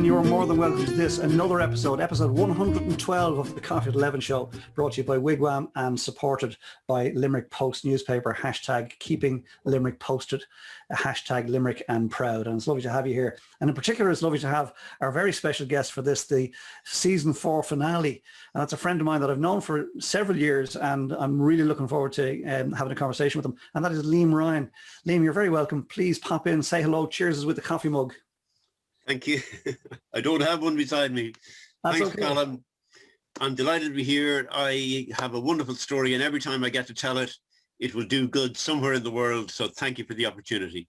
gentlemen, you are more than welcome to this, another episode 112 of the Coffee at 11 show, brought to you by Wigwam and supported by Limerick Post newspaper, hashtag keeping Limerick posted, hashtag Limerick and proud. And it's lovely to have you here. And in particular, it's lovely to have our very special guest for this, the season 4 finale. And that's a friend of mine that I've known for several years, and I'm really looking forward to having a conversation with him. And that is Liam Ryan. Liam, you're very welcome. Please pop in, say hello, cheers with the coffee mug. Thank you. I don't have one beside me. That's Thanks, okay. Colin. I'm delighted to be here. I have a wonderful story, and every time I get to tell it, it will do good somewhere in the world. So thank you for the opportunity.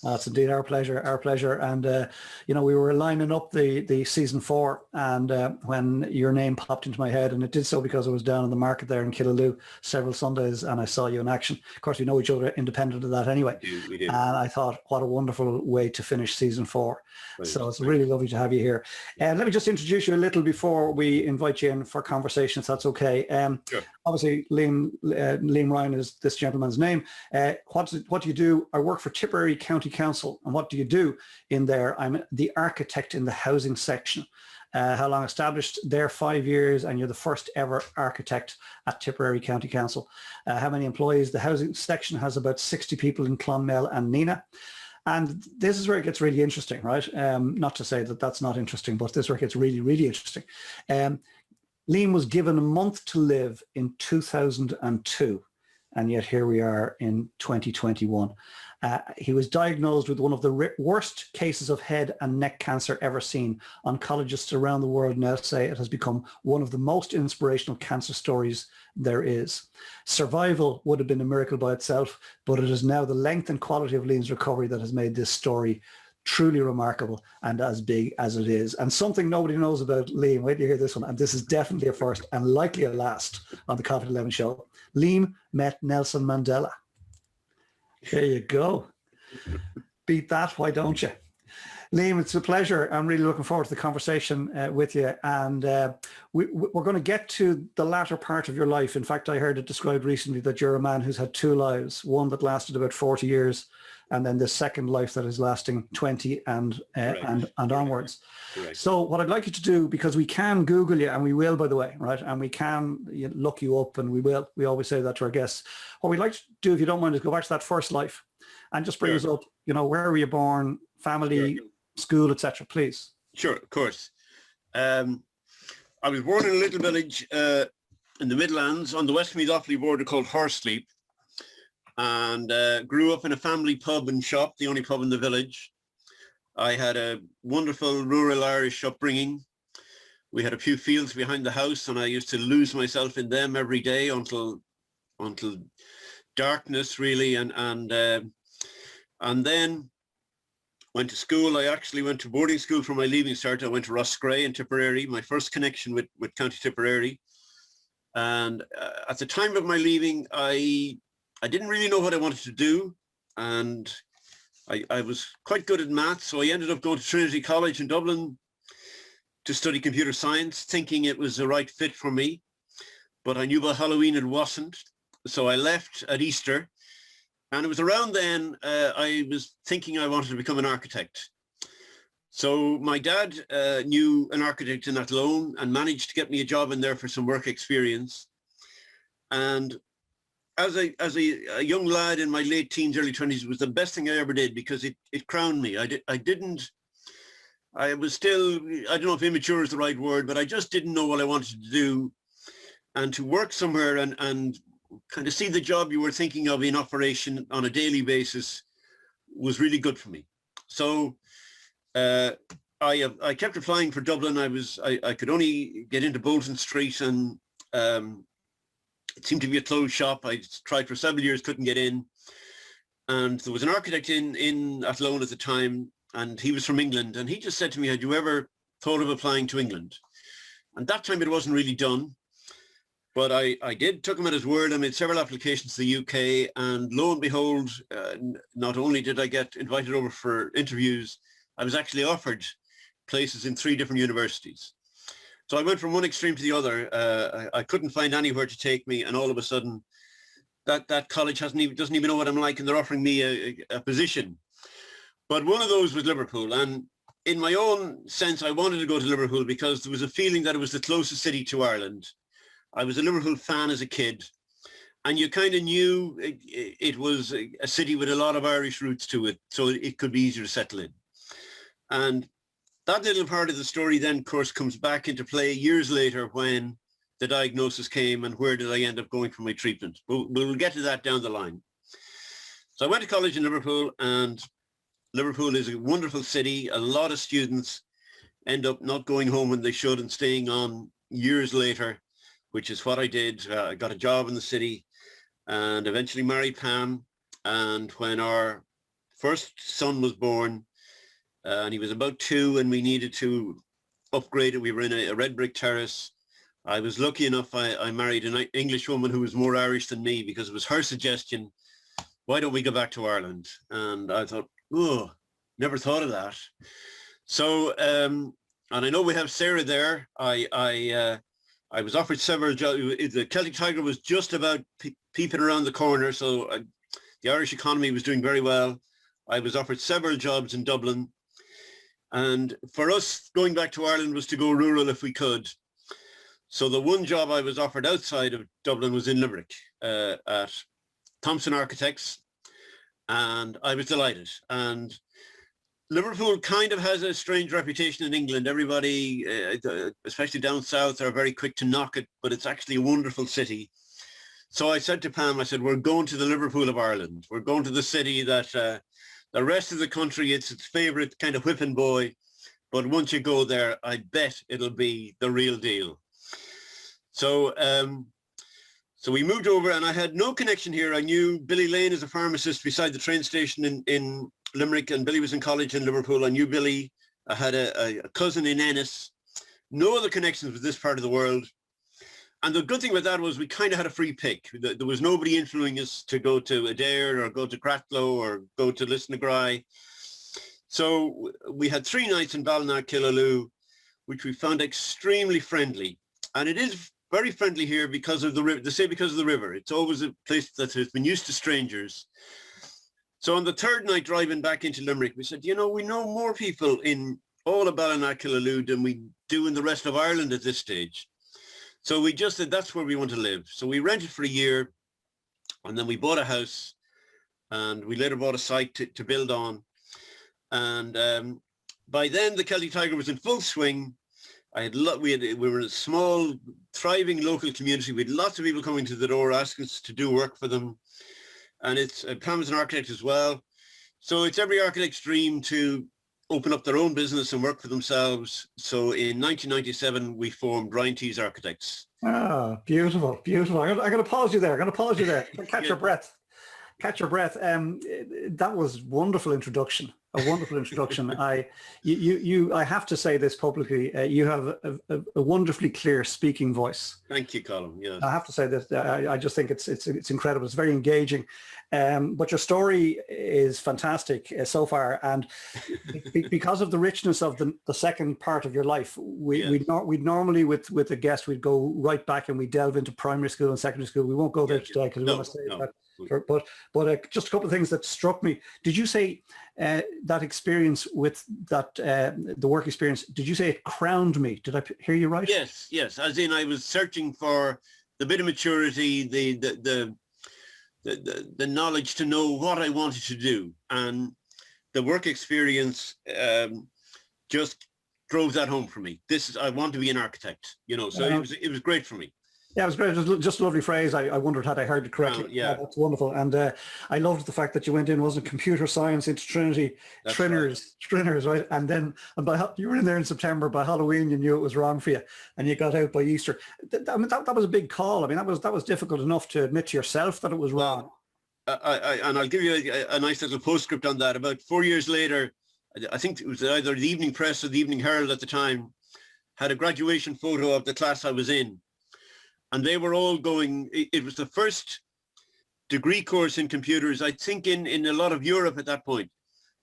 That's indeed our pleasure, our pleasure. And, we were lining up the season 4, and when your name popped into my head, and it did so because I was down in the market there in Killaloo several Sundays and I saw you in action. Of course, we know each other independent of that anyway. We do. And I thought, what a wonderful way to finish season 4. Right. So it's really lovely to have you here. Let me just introduce you a little before we invite you in for conversation, if that's okay. Sure. Obviously, Liam Ryan is this gentleman's name. What do you do? I work for Tipperary County Council. And what do you do in there? I'm the architect in the housing section. How long established? There 5 years, and you're the first ever architect at Tipperary County Council. How many employees? The housing section has about 60 people in Clonmel and Neenah. And this is where it gets really interesting, right? Not to say that that's not interesting, but this is where it gets really, really interesting. Liam was given a month to live in 2002, and yet here we are in 2021. He was diagnosed with one of the worst cases of head and neck cancer ever seen. Oncologists around the world now say it has become one of the most inspirational cancer stories there is. Survival would have been a miracle by itself, but it is now the length and quality of Liam's recovery that has made this story truly remarkable and as big as it is. And something nobody knows about Liam, wait till you hear this one, and this is definitely a first and likely a last on the Coffee at 11 show. Liam met Nelson Mandela. There you go. Beat that, why don't you? Liam, it's a pleasure. I'm really looking forward to the conversation with you. And we're going to get to the latter part of your life. In fact, I heard it described recently that you're a man who's had 2 lives, one that lasted about 40 years, and then the second life that is lasting 20 and onwards. Correct. So what I'd like you to do, because we can Google you, and we will, by the way, right? And we can look you up, and we will. We always say that to our guests. What we'd like to do, if you don't mind, is go back to that first life and just bring us up, where were you born, family, school, etc., please. Sure, of course. I was born in a little village in the Midlands on the West Meath Offaly border called Horseleap, and grew up in a family pub and shop, the only pub in the village. I had a wonderful rural Irish upbringing. We had a few fields behind the house, and I used to lose myself in them every day until darkness, really, and then went to school. I actually went to boarding school for my leaving cert. I went to Roscrea in Tipperary, my first connection with County Tipperary. And at the time of my leaving, I didn't really know what I wanted to do, and I was quite good at maths, so I ended up going to Trinity College in Dublin to study computer science, thinking it was the right fit for me. But I knew by Halloween it wasn't, so I left at Easter. And it was around then I was thinking I wanted to become an architect. So my dad knew an architect in Athlone and managed to get me a job in there for some work experience. And as a young lad in my late teens, early 20s, it was the best thing I ever did, because it crowned me. I was still, I don't know if immature is the right word, but I just didn't know what I wanted to do. And to work somewhere and kind of see the job you were thinking of in operation on a daily basis was really good for me. So I kept applying for Dublin. I could only get into Bolton Street, and it seemed to be a closed shop. I tried for several years, couldn't get in. And there was an architect in Athlone at the time, and he was from England. And he just said to me, had you ever thought of applying to England? And that time it wasn't really done. But I took him at his word. I made several applications to the UK, and lo and behold, not only did I get invited over for interviews, I was actually offered places in 3 different universities. So I went from one extreme to the other. I couldn't find anywhere to take me, and all of a sudden, that college doesn't even know what I'm like, and they're offering me a position. But one of those was Liverpool, and in my own sense, I wanted to go to Liverpool because there was a feeling that it was the closest city to Ireland. I was a Liverpool fan as a kid, and you kind of knew it was a city with a lot of Irish roots to it, so it could be easier to settle in. And that little part of the story then, of course, comes back into play years later when the diagnosis came and where did I end up going for my treatment. We'll get to that down the line. So I went to college in Liverpool, and Liverpool is a wonderful city. A lot of students end up not going home when they should and staying on years later, which is what I did. I got a job in the city and eventually married Pam. And when our first son was born, and he was about 2 and we needed to upgrade it, we were in a red brick terrace. I was lucky enough, I married an English woman who was more Irish than me because it was her suggestion, why don't we go back to Ireland? And I thought, oh, never thought of that. So, and I know we have Sarah there. I was offered several jobs. The Celtic Tiger was just about peeping around the corner, so the Irish economy was doing very well. I was offered several jobs in Dublin. And for us, going back to Ireland was to go rural if we could. So the one job I was offered outside of Dublin was in Limerick at Thompson Architects, and I was delighted. And Liverpool kind of has a strange reputation in England. Everybody, especially down south, are very quick to knock it, but it's actually a wonderful city. So I said to Pam, I said, we're going to the Liverpool of Ireland. We're going to the city that the rest of the country, it's its favorite kind of whipping boy. But once you go there, I bet it'll be the real deal. So so we moved over, and I had no connection here. I knew Billy Lane as a pharmacist beside the train station in Limerick, and Billy was in college in Liverpool. I knew Billy. I had a cousin in Ennis. No other connections with this part of the world. And the good thing about that was we kind of had a free pick. There was nobody influencing us to go to Adair or go to Cratloe or go to Lisnagry. So we had 3 nights in Ballina-Killaloe, which we found extremely friendly. And it is very friendly here because of the river. They say because of the river. It's always a place that has been used to strangers. So on the 3rd night driving back into Limerick, we said, you know, we know more people in all of Ballina-Killaloe than we do in the rest of Ireland at this stage. So we just said, that's where we want to live. So we rented for a year, and then we bought a house, and we later bought a site to build on. And by then the Celtic Tiger was in full swing. We were in a small, thriving local community. We had lots of people coming to the door asking us to do work for them. And it's Pam is an architect as well. So it's every architect's dream to open up their own business and work for themselves. So in 1997, we formed Ryan Tees Architects. Ah, beautiful, beautiful. I'm going to pause you there. Catch your breath. Catch your breath. That was wonderful introduction. A wonderful introduction. I have to say this publicly. You have a wonderfully clear speaking voice. Thank you, Colin. Yeah. I have to say that I just think it's incredible. It's very engaging. But your story is fantastic so far, and because of the richness of the second part of your life, we'd normally with a guest we'd go right back and we delve into primary school and secondary school. We won't go there today because we want to say that. But just a couple of things that struck me. Did you say that experience with that the work experience? Did you say it crowned me? Did I hear you right? Yes. As in, I was searching for the bit of maturity, the knowledge to know what I wanted to do, and the work experience just drove that home for me. I want to be an architect, you know. So it was great for me. Yeah, it was great. It was just a lovely phrase. I wondered had I heard it correctly. Yeah, that's wonderful. And I loved the fact that you went in, wasn't computer science into Trinity, Trinners, right? And then you were in there in September. By Halloween, you knew it was wrong for you, and you got out by Easter. That was a big call. I mean, that was difficult enough to admit to yourself that it was wrong. And I'll give you a nice little postscript on that. About 4 years later, I think it was either the Evening Press or the Evening Herald at the time, had a graduation photo of the class I was in. And they were all going, it was the first degree course in computers, I think in a lot of Europe at that point.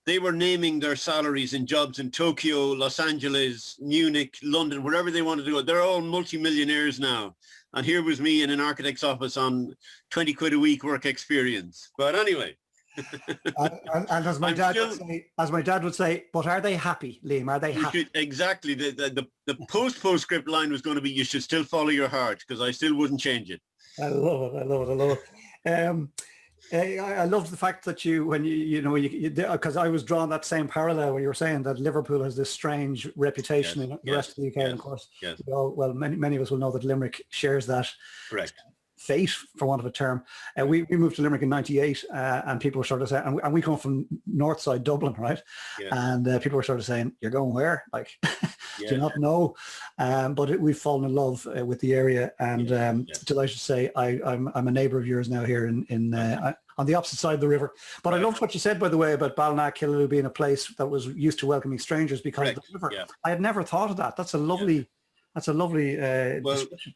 They were naming their salaries in jobs in Tokyo, Los Angeles, Munich, London, wherever they wanted to go. They're all multimillionaires now. And here was me in an architect's office on 20 quid a week work experience. But anyway, And as my I'm dad still, would say, but are they happy, Liam? Are they you happy? should, exactly, the postscript line was going to be, you should still follow your heart, because I still wouldn't change it. I love it. I love it. I love it. I love the fact that because I was drawing that same parallel where you were saying that Liverpool has this strange reputation Yes, in the yes, rest of the UK, yes, and of course, yes, many of us will know that Limerick shares that correct. fate, for want of a term. We moved to Limerick in '98, and people were sort of saying, and we come from north side Dublin, right? Yeah, And people were sort of saying, "You're going where? Like, do yeah, you not know?" But we've fallen in love with the area, and yeah, yeah. delighted to say I'm a neighbour of yours now here on the opposite side of the river. But I Right. loved what you said, by the way, about Ballina Killaloe being a place that was used to welcoming strangers because of the Correct. river. Yeah. I had never thought of that. That's a lovely, Well, description.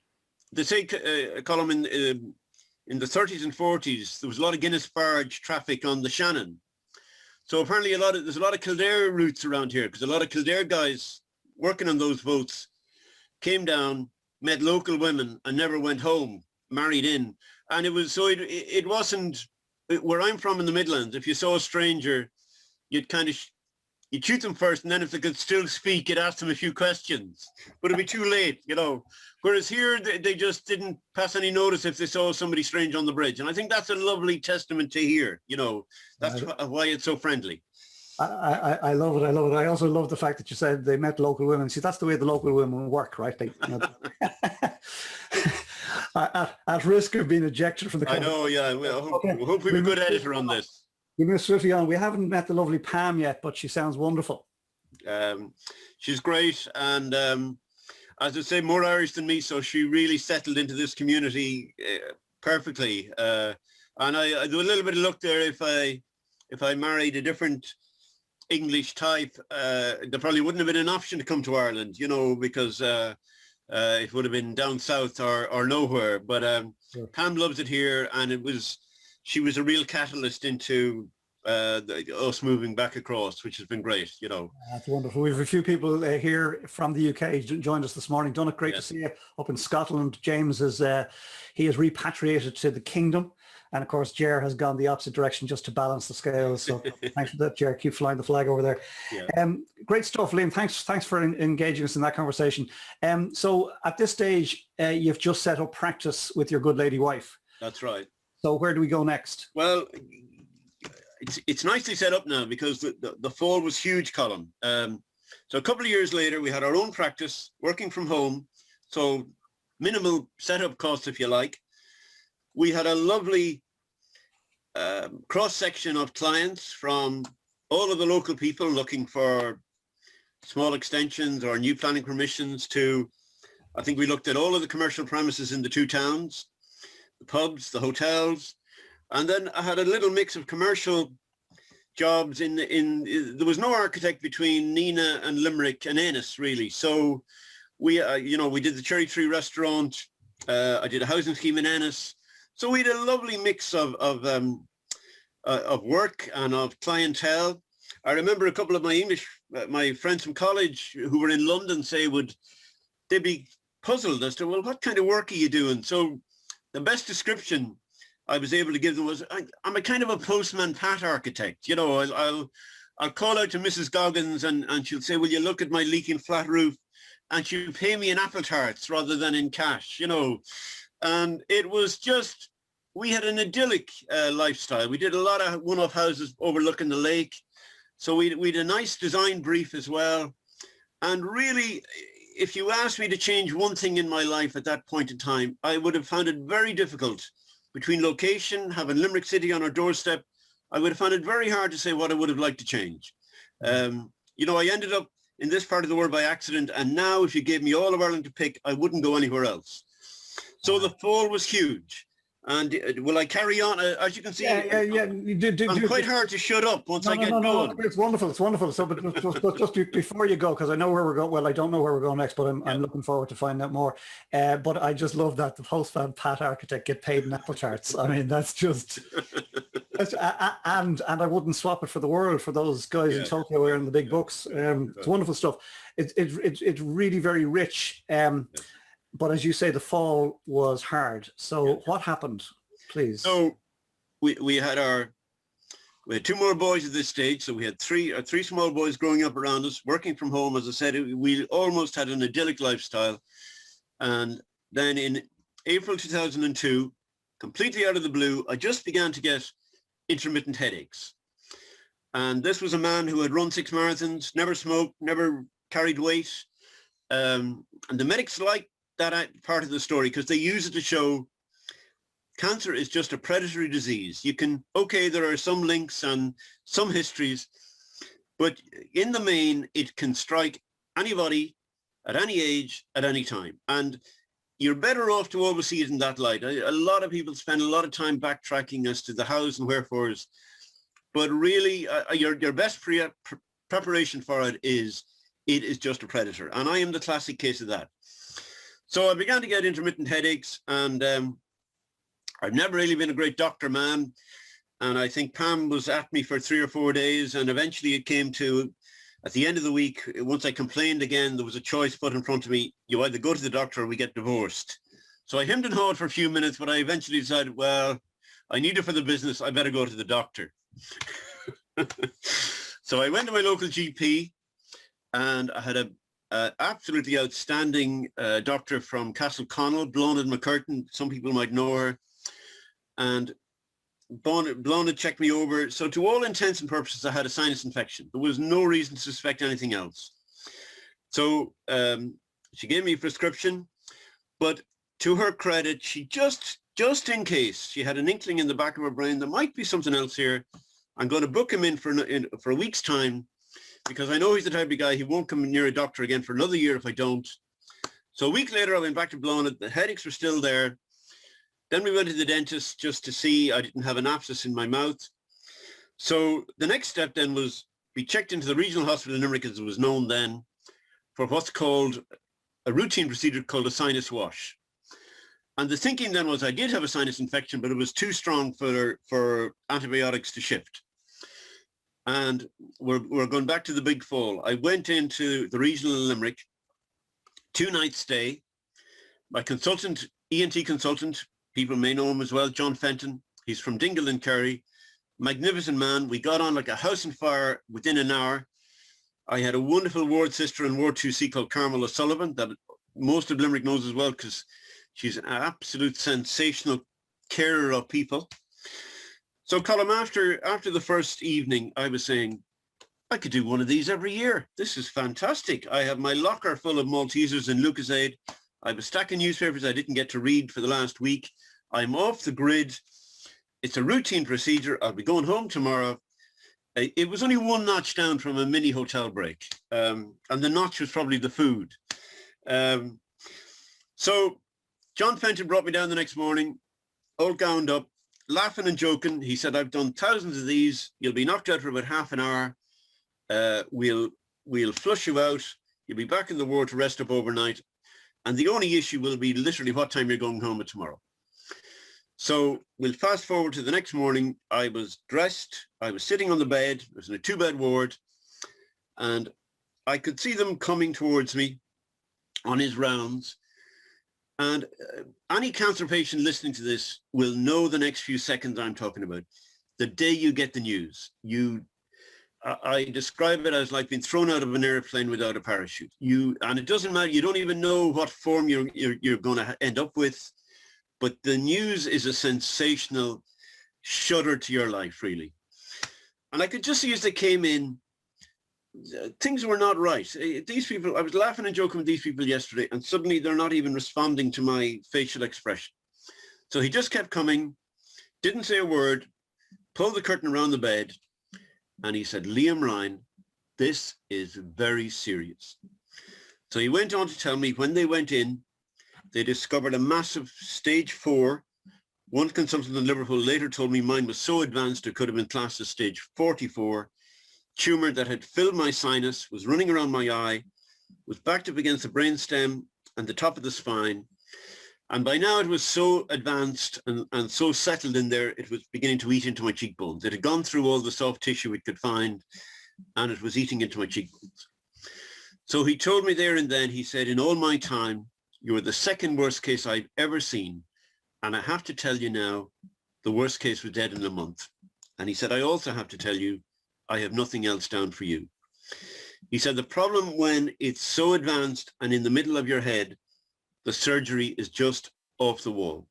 they say, Colm, in the 30s and 40s, there was a lot of Guinness barge traffic on the Shannon. So apparently there's a lot of Kildare routes around here, because a lot of Kildare guys working on those boats came down, met local women, and never went home, married in. And it wasn't, where I'm from in the Midlands, if you saw a stranger, you'd kind of, you'd shoot them first, and then if they could still speak, you'd ask them a few questions. But it'd be too late, Whereas here, they just didn't pass any notice if they saw somebody strange on the bridge. And I think that's a lovely testament to here, That's why it's so friendly. I love it. I love it. I also love the fact that you said they met local women. See, that's the way the local women work, right? At risk of being ejected from the I know, yeah. I hope we have a good editor on this. We move swiftly on. We haven't met the lovely Pam yet, but she sounds wonderful. She's great. And as I say, more Irish than me, so she really settled into this community perfectly. And I do a little bit of luck there. If I married a different English type, there probably wouldn't have been an option to come to Ireland, because it would have been down south or nowhere. But Sure. Pam loves it here, and she was a real catalyst into us moving back across, which has been great, That's wonderful. We have a few people here from the UK joined us this morning. Donna, great to Yes. see you up in Scotland. James he has repatriated to the kingdom. And of course, Ger has gone the opposite direction just to balance the scales. So thanks for that, Ger. Keep flying the flag over there. Yeah. Great stuff, Liam. Thanks for engaging us in that conversation. So at this stage, you've just set up practice with your good lady wife. That's right. So where do we go next? Well, it's nicely set up now, because the fall was huge, Colm. So a couple of years later, we had our own practice working from home. So minimal setup costs, if you like. We had a lovely cross-section of clients from all of the local people looking for small extensions or new planning permissions to, I think we looked at all of the commercial premises in the two towns, the pubs, the hotels, and then I had a little mix of commercial jobs there was no architect between Nina and Limerick and Ennis, really. So we did the Cherry Tree restaurant. I did a housing scheme in Ennis. So we had a lovely mix of work and of clientele. I remember a couple of my friends from college who were in London they'd be puzzled as to, well, what kind of work are you doing? So the best description I was able to give them was, I'm a kind of a postman Pat architect. I'll call out to Mrs. Goggins and she'll say, will you look at my leaking flat roof? And she'll pay me in apple tarts rather than in cash, And it was just, we had an idyllic lifestyle. We did a lot of one-off houses overlooking the lake. So we had a nice design brief as well. And really, if you asked me to change one thing in my life at that point in time, I would have found it very difficult. Between location, having Limerick City on our doorstep, I would have found it very hard to say what I would have liked to change. I ended up in this part of the world by accident. And now if you gave me all of Ireland to pick, I wouldn't go anywhere else. So the fall was huge. And will I carry on? As you can see, Yeah. I'm quite hard to shut up once I get going. No, it's wonderful. It's wonderful. So, but just before you go, because I know where we're going. Well, I don't know where we're going next, but I'm looking forward to finding out more. But I just love that the postman Pat architect get paid in apple tarts. I mean, that's just, and I wouldn't swap it for the world for those guys in Tokyo wearing the big books. It's wonderful stuff. It's really very rich. But as you say, the fall was hard. So what happened, please? So we had our We had 2 more boys at this stage, so we had three small boys growing up around us, working from home. As I said, we almost had an idyllic lifestyle. And then in April 2002, completely out of the blue, I just began to get intermittent headaches. And this was a man who had run 6 marathons, never smoked, never carried weight. And the medics liked that part of the story because they use it to show cancer is just a predatory disease. You can, okay, there are some links and some histories, but in the main, it can strike anybody at any age, at any time. And you're better off to always see it in that light. A lot of people spend a lot of time backtracking as to the hows and wherefores, but really your best preparation for it is just a predator. And I am the classic case of that. So I began to get intermittent headaches, and I've never really been a great doctor man. And I think Pam was at me for 3 or 4 days. And eventually it came to, at the end of the week, once I complained again, there was a choice put in front of me. You either go to the doctor or we get divorced. So I hemmed and hawed for a few minutes, but I eventually decided, well, I need it for the business. I better go to the doctor. So I went to my local GP, and I had a absolutely outstanding doctor from Castleconnell, Blonde McCurtain. Some people might know her. And Blonde had checked me over. So to all intents and purposes, I had a sinus infection. There was no reason to suspect anything else. So she gave me a prescription, but to her credit, she just in case, she had an inkling in the back of her brain, there might be something else here. I'm going to book him in for a week's time, because I know he's the type of guy, he won't come near a doctor again for another year if I don't. So a week later, I went back to Blonde. The headaches were still there. Then we went to the dentist just to see I didn't have an abscess in my mouth. So the next step then was we checked into the regional hospital in Limerick, as it was known then, for what's called a routine procedure called a sinus wash. And the thinking then was I did have a sinus infection, but it was too strong for antibiotics to shift. And we're going back to the big fall. I went into the regional in Limerick, 2-night stay. My consultant, ENT consultant, people may know him as well, John Fenton. He's from Dingle in Kerry. Magnificent man. We got on like a house on fire within an hour. I had a wonderful ward sister in Ward 2C called Carmel O'Sullivan that most of Limerick knows as well, because she's an absolute sensational carer of people. So Colm, after the first evening, I was saying, I could do one of these every year. This is fantastic. I have my locker full of Maltesers and Lucozade. I have a stack of newspapers I didn't get to read for the last week. I'm off the grid. It's a routine procedure. I'll be going home tomorrow. It was only 1 notch down from a mini hotel break. And the notch was probably the food. So John Fenton brought me down the next morning, all gowned up, laughing and joking. He said, I've done thousands of these. You'll be knocked out for about half an hour. We'll flush you out. You'll be back in the ward to rest up overnight. And the only issue will be literally what time you're going home tomorrow. So we'll fast forward to the next morning. I was dressed. I was sitting on the bed. It was in a 2-bed ward. And I could see them coming towards me on his rounds. And any cancer patient listening to this will know the next few seconds I'm talking about. The day you get the news, I describe it as like being thrown out of an airplane without a parachute. And it doesn't matter. You don't even know what form you're going to end up with. But the news is a sensational shudder to your life, really. And I could just see as they came in, things were not right. These people, I was laughing and joking with these people yesterday, and suddenly they're not even responding to my facial expression. So he just kept coming, didn't say a word, pulled the curtain around the bed, and he said, Liam Ryan, this is very serious. So he went on to tell me when they went in, they discovered a massive stage 4. One consultant in Liverpool later told me mine was so advanced it could have been classed as stage 44. Tumor that had filled my sinus, was running around my eye, was backed up against the brainstem and the top of the spine. And by now it was so advanced and so settled in there, it was beginning to eat into my cheekbones. It had gone through all the soft tissue it could find, and it was eating into my cheekbones. So he told me there and then, he said, in all my time, you were the second worst case I've ever seen. And I have to tell you now, the worst case was dead in a month. And he said, I also have to tell you, I have nothing else down for you. He said, the problem when it's so advanced and in the middle of your head, the surgery is just off the wall.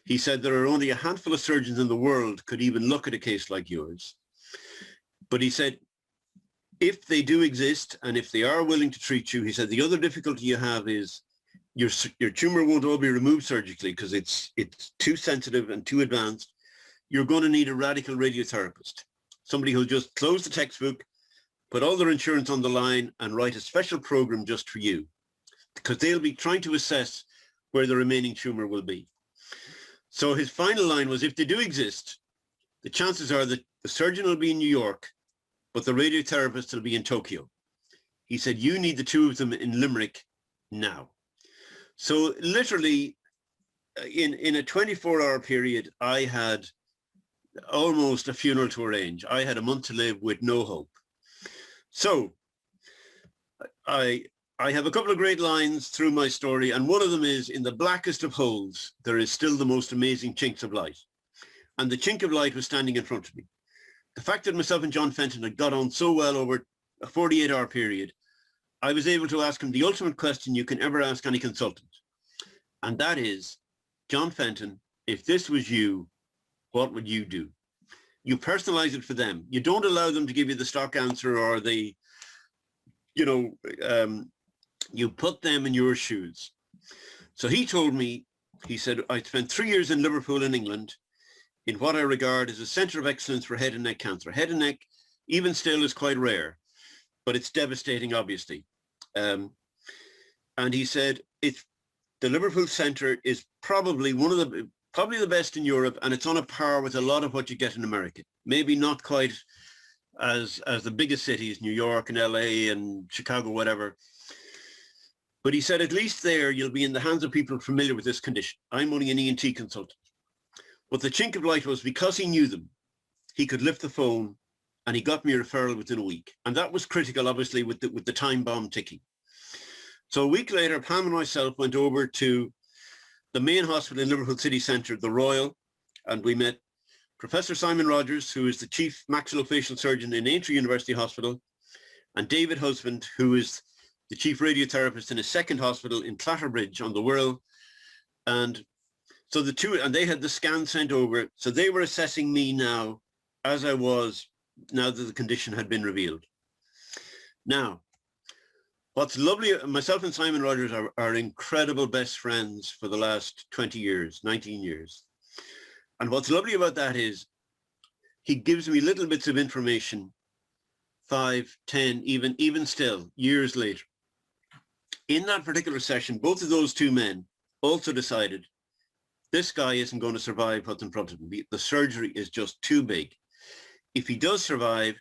He said, there are only a handful of surgeons in the world could even look at a case like yours. But he said, if they do exist and if they are willing to treat you, he said, the other difficulty you have is your tumor won't all be removed surgically because it's too sensitive and too advanced. You're going to need a radical radiotherapist, somebody who'll just close the textbook, put all their insurance on the line and write a special program just for you, because they'll be trying to assess where the remaining tumor will be. So his final line was, if they do exist, the chances are that the surgeon will be in New York, but the radiotherapist will be in Tokyo. He said, you need the two of them in Limerick now. So literally in a 24-hour period, I had almost a funeral to arrange. I had a month to live with no hope. So I have a couple of great lines through my story, and one of them is, in the blackest of holes, there is still the most amazing chinks of light. And the chink of light was standing in front of me. The fact that myself and John Fenton had got on so well over a 48-hour period, I was able to ask him the ultimate question you can ever ask any consultant. And that is, John Fenton, if this was you, what would you do? You personalize it for them. You don't allow them to give you the stock answer or the, you put them in your shoes. So he told me, he said, I spent 3 years in Liverpool in England in what I regard as a center of excellence for head and neck cancer. Head and neck, even still, is quite rare, but it's devastating, obviously. And he said, the Liverpool Center is probably the best in Europe, and it's on a par with a lot of what you get in America. Maybe not quite as the biggest cities, New York and LA and Chicago, whatever. But he said, at least there you'll be in the hands of people familiar with this condition. I'm only an ENT consultant. But the chink of light was, because he knew them, he could lift the phone and he got me a referral within a week. And that was critical, obviously, with the time bomb ticking. So a week later, Pam and myself went over to the main hospital in Liverpool City Centre, the Royal, and we met Professor Simon Rogers, who is the chief maxillofacial surgeon in Aintree University Hospital, and David Husband, who is the chief radiotherapist in a second hospital in Clatterbridge on the Wirral. And so they had the scan sent over. So they were assessing me now as I was, now that the condition had been revealed. Now, what's lovely, myself and Simon Rogers are incredible best friends for the last 20 years, 19 years. And what's lovely about that is he gives me little bits of information, 5, 10, even still, years later. In that particular session, both of those two men also decided this guy isn't going to survive what's in front of him. The surgery is just too big. If he does survive,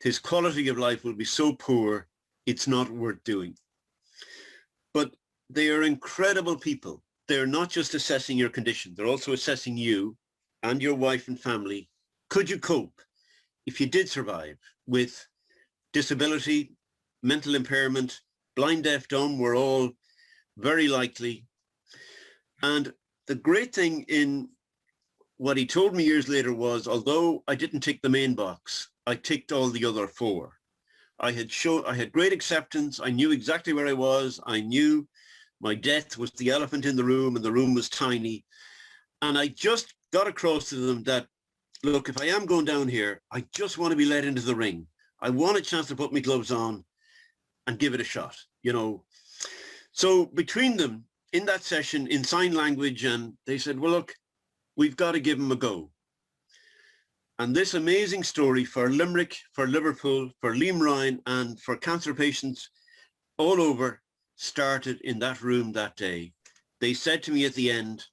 his quality of life will be so poor, it's not worth doing. But they are incredible people. They're not just assessing your condition. They're also assessing you and your wife and family. Could you cope if you did survive with disability, mental impairment, blind, deaf, dumb? Were all very likely. And the great thing in what he told me years later was, although I didn't tick the main box, I ticked all the other 4. I had great acceptance. I knew exactly where I was. I knew my death was the elephant in the room, and the room was tiny. And I just got across to them that, look, if I am going down here, I just want to be let into the ring. I want a chance to put my gloves on and give it a shot, So between them, in that session, in sign language, and they said, well, look, we've got to give him a go. And this amazing story for Limerick, for Liverpool, for Liam Ryan, and for cancer patients all over started in that room that day. They said to me at the end,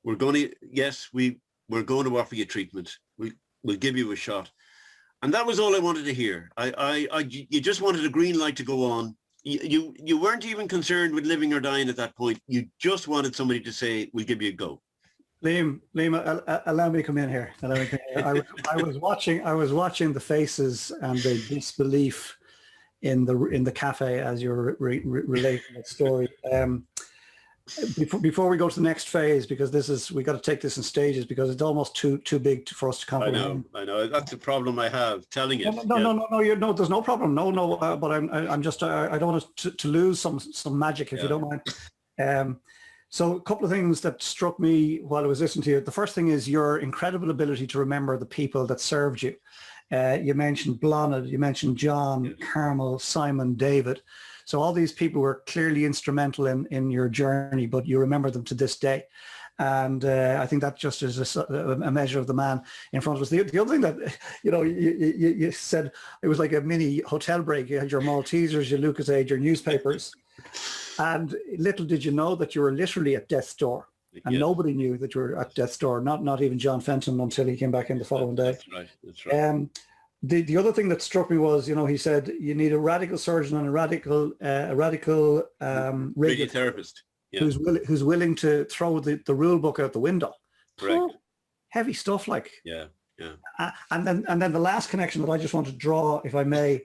we're going to offer you treatment. We'll give you a shot. And that was all I wanted to hear. You just wanted a green light to go on. You weren't even concerned with living or dying at that point. You just wanted somebody to say, we'll give you a go. Liam, allow me to come in here. I was watching the faces and the disbelief in the cafe as you're relating the story. Before we go to the next phase, because we got to take this in stages because it's almost too big for us to comprehend. I know. That's the problem I have telling it. No, there's no problem. No, but I'm just, I don't want to lose some magic, if you don't mind. So a couple of things that struck me while I was listening to you. The first thing is your incredible ability to remember the people that served you. You mentioned Blonid, you mentioned John, Carmel, Simon, David. So all these people were clearly instrumental in your journey, but you remember them to this day. And I think that just is a measure of the man in front of us. The other thing that, you said, it was like a mini hotel break. You had your Maltesers, your Lucozade, your newspapers. And little did you know that you were literally at death's door. And nobody knew that you were at death's door, not even John Fenton until he came back in the following day. That's right. The other thing that struck me was, he said you need a radical surgeon and a radical radiotherapist who's willing to throw the rule book out the window. Right. Heavy stuff, like. Yeah. And then the last connection that I just want to draw, if I may,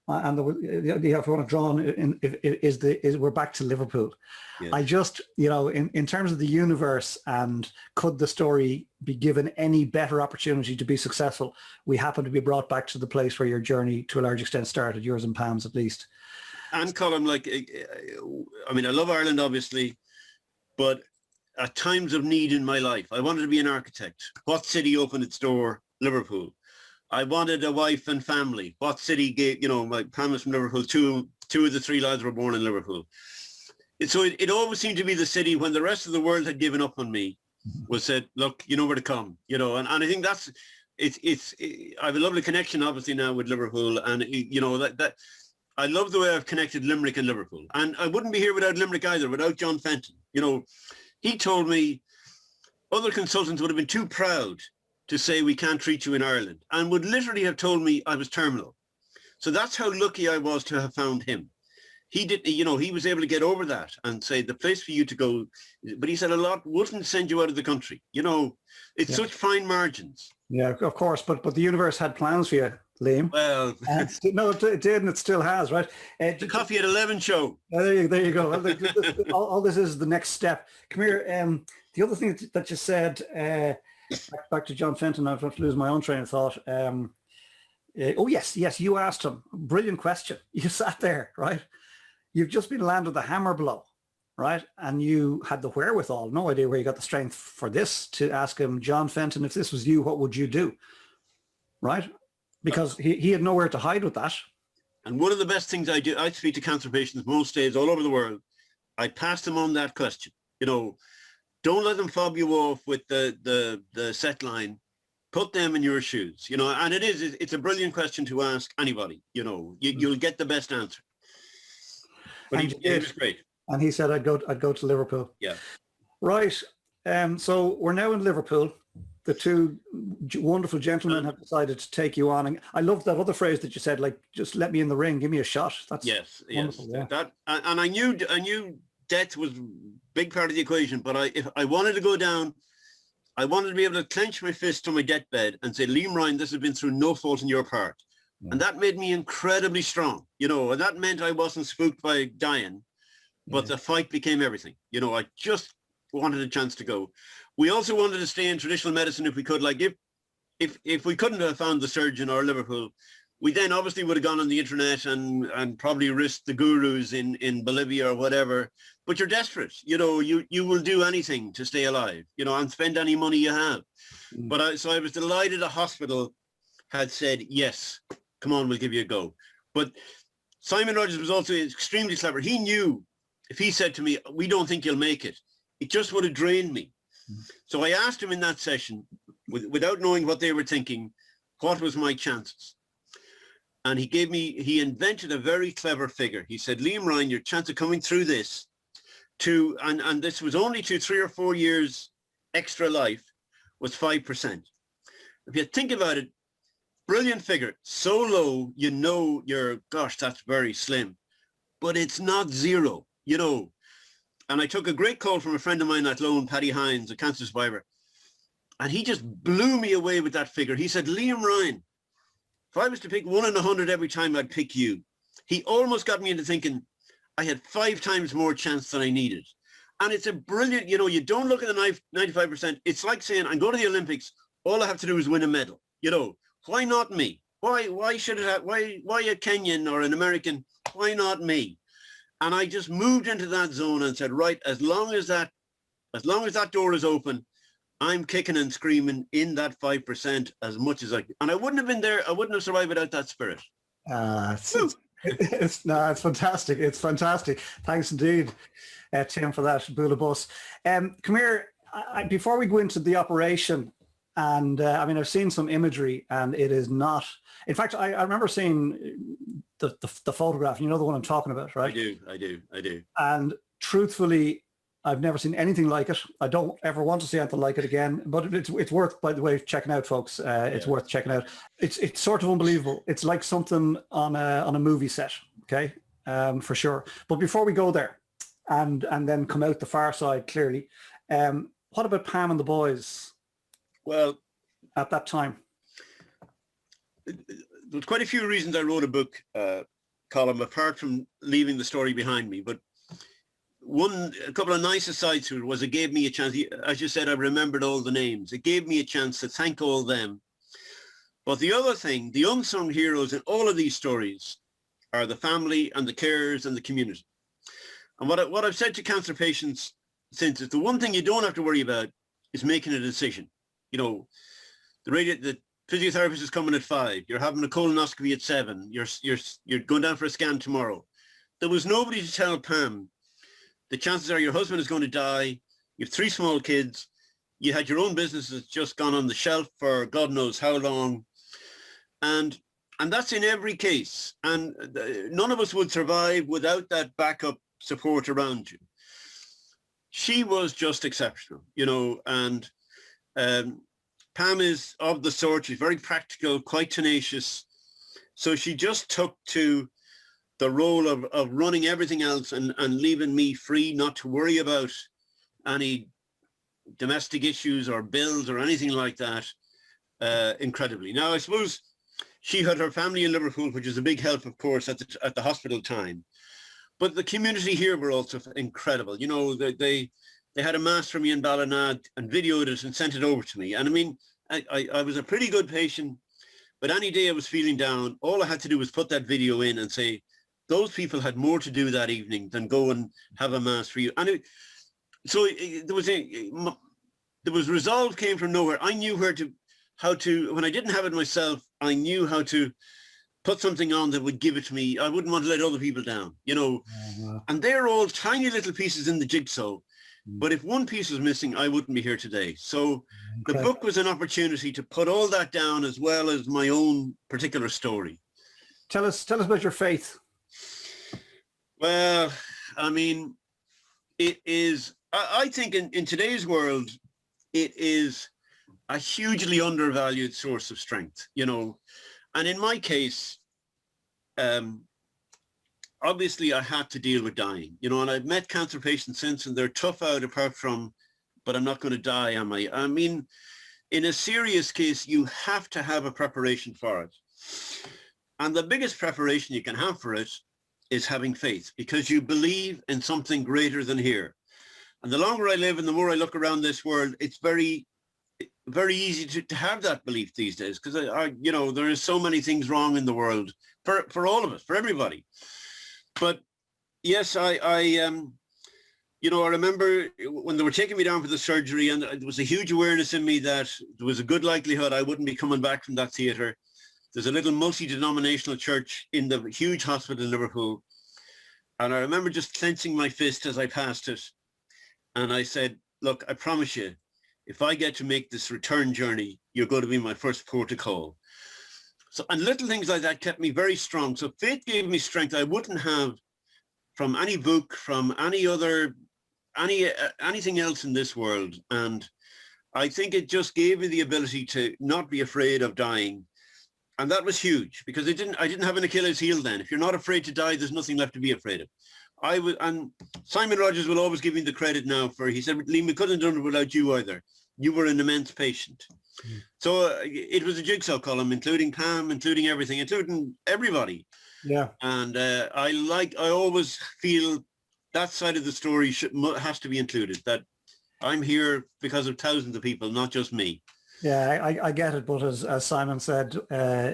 and if I want to draw on is we're back to Liverpool. Yes. I just, in terms of the universe and could the story be given any better opportunity to be successful, we happen to be brought back to the place where your journey to a large extent started, yours and Pam's at least. And Colin, I love Ireland, obviously, but at times of need in my life, I wanted to be an architect. What city opened its door? Liverpool. I wanted a wife and family. What city gave, my Pam is from Liverpool. Two of the three lads were born in Liverpool. So it always seemed to be the city when the rest of the world had given up on me, was said, look, you know where to come, and I think that's, I have a lovely connection obviously now with Liverpool, and that I love the way I've connected Limerick and Liverpool. And I wouldn't be here without Limerick either, without John Fenton. He told me other consultants would have been too proud to say we can't treat you in Ireland, and would literally have told me I was terminal. So that's how lucky I was to have found him. He did, he was able to get over that and say the place for you to go, but he said a lot wouldn't send you out of the country. It's such fine margins. Yeah, of course, but the universe had plans for you, Liam. Well, no, it did, and it still has, right? The Coffee at 11 show. There you go. All this is the next step. Come here. The other thing that you said, back to John Fenton, I've got to lose my own train of thought. Yes, you asked him. Brilliant question. You sat there, right? You've just been landed the hammer blow, right? And you had the wherewithal, no idea where you got the strength for this, to ask him, John Fenton, if this was you, what would you do? Right? Because he had nowhere to hide with that. And one of the best things I do, I speak to cancer patients most days all over the world. I pass them on that question. Don't let them fob you off with the set line. Put them in your shoes, and it's a brilliant question to ask anybody. You'll get the best answer. But he was great. And he said, I'd go to Liverpool. Yeah. Right. So we're now in Liverpool. The two wonderful gentlemen have decided to take you on. And I love that other phrase that you said, like, just let me in the ring, give me a shot. That's wonderful. Yeah. That, and I knew death was a big part of the equation, but if I wanted to go down, I wanted to be able to clench my fist on my deathbed and say, Liam Ryan, this has been through no fault on your part. Yeah. And that made me incredibly strong, and that meant I wasn't spooked by dying, but the fight became everything. I just wanted a chance to go. We also wanted to stay in traditional medicine if we could. Like if we couldn't have found the surgeon or Liverpool, we then obviously would have gone on the internet and probably risked the gurus in Bolivia or whatever. But you're desperate, you will do anything to stay alive, and spend any money you have. But so I was delighted a hospital had said, yes, come on, we'll give you a go. But Simon Rogers was also extremely clever. He knew if he said to me, we don't think you'll make it, it just would have drained me. So I asked him in that session, without knowing what they were thinking, what was my chances? And he invented a very clever figure. He said, Liam Ryan, your chance of coming through this and this was only to 3 or 4 years extra life, was 5%. If you think about it, brilliant figure, so low, gosh, that's very slim, but it's not zero, And I took a great call from a friend of mine at Lone, Paddy Hines, a cancer survivor, and he just blew me away with that figure. He said, Liam Ryan, if I was to pick 1 in 100 every time, I'd pick you. He almost got me into thinking I had 5 times more chance than I needed. And it's a brilliant, you know, you don't look at the 95%. It's like saying, I'm going to the Olympics. All I have to do is win a medal. You know, why not me? Why should it have, why a Kenyan or an American? Why not me? And I just moved into that zone and said, right, as long as that door is open, I'm kicking and screaming in that 5% as much as I can. And I wouldn't have been there. I wouldn't have survived without that spirit. It's fantastic. It's fantastic. Thanks indeed, Tim, for that Bula Bus. Come here. Before we go into the operation, and I mean, I've seen some imagery, and it is not. In fact, I remember seeing the photograph. You know the one I'm talking about, right? I do. And truthfully, I've never seen anything like it. I don't ever want to see anything like it again. But it's worth, by the way, checking out, folks. It's worth checking out. It's sort of unbelievable. It's like something on a movie set. Okay, for sure. But before we go there, and then come out the far side clearly, what about Pam and the boys? Well, at that time, there's quite a few reasons I wrote a book column apart from leaving the story behind me. But a couple of nice asides to it was it gave me a chance. As you said, I remembered all the names. It gave me a chance to thank all them. But the other thing, the unsung heroes in all of these stories are the family and the carers and the community. And what I've said to cancer patients since is the one thing you don't have to worry about is making a decision. You know, the physiotherapist is coming at 5. You're having a colonoscopy at 7. You're going down for a scan tomorrow. There was nobody to tell Pam, the chances are your husband is going to die. You have 3 small kids. You had your own business that's just gone on the shelf for God knows how long. And that's in every case. And none of us would survive without that backup support around you. She was just exceptional, you know, and Pam is of the sort, she's very practical, quite tenacious. So she just took to the role of running everything else and leaving me free, not to worry about any domestic issues or bills or anything like that, incredibly. Now, I suppose she had her family in Liverpool, which is a big help, of course, at the hospital time. But the community here were also incredible. You know, they had a mass for me in Ballina and videoed it and sent it over to me. And I mean, I was a pretty good patient, but any day I was feeling down, all I had to do was put that video in and say, those people had more to do that evening than go and have a mass for you. And there was resolve came from nowhere. I knew how to, when I didn't have it myself, I knew how to put something on that would give it to me. I wouldn't want to let other people down, you know. And they're all tiny little pieces in the jigsaw. But if one piece was missing, I wouldn't be here today. So the book was an opportunity to put all that down as well as my own particular story. Tell us about your faith. Well, I mean, it is, I think in today's world, it is a hugely undervalued source of strength, you know. And in my case, obviously I had to deal with dying, you know, and I've met cancer patients since, and they're tough out apart from, but I'm not going to die, am I? I mean, in a serious case, you have to have a preparation for it. And the biggest preparation you can have for it is having faith, because you believe in something greater than here. And the longer I live and the more I look around this world, it's very, very easy to have that belief these days, because you know, there is so many things wrong in the world for all of us, for everybody. But yes, you know, I remember when they were taking me down for the surgery, and there was a huge awareness in me that there was a good likelihood I wouldn't be coming back from that theatre. There's a little multi-denominational church in the huge hospital in Liverpool. And I remember just clenching my fist as I passed it. And I said, look, I promise you, if I get to make this return journey, you're going to be my first port of call. So, and little things like that kept me very strong. So faith gave me strength I wouldn't have from any book, from any other, anything else in this world. And I think it just gave me the ability to not be afraid of dying. And that was huge, because I didn't have an Achilles heel then. If you're not afraid to die, there's nothing left to be afraid of. And Simon Rogers will always give me the credit now for, he said, Liam, we couldn't have done it without you either. You were an immense patient. So it was a jigsaw column, including Pam, including everything, including everybody. Yeah. And I always feel that side of the story has to be included, that I'm here because of thousands of people, not just me. Yeah, I get it, but as Simon said,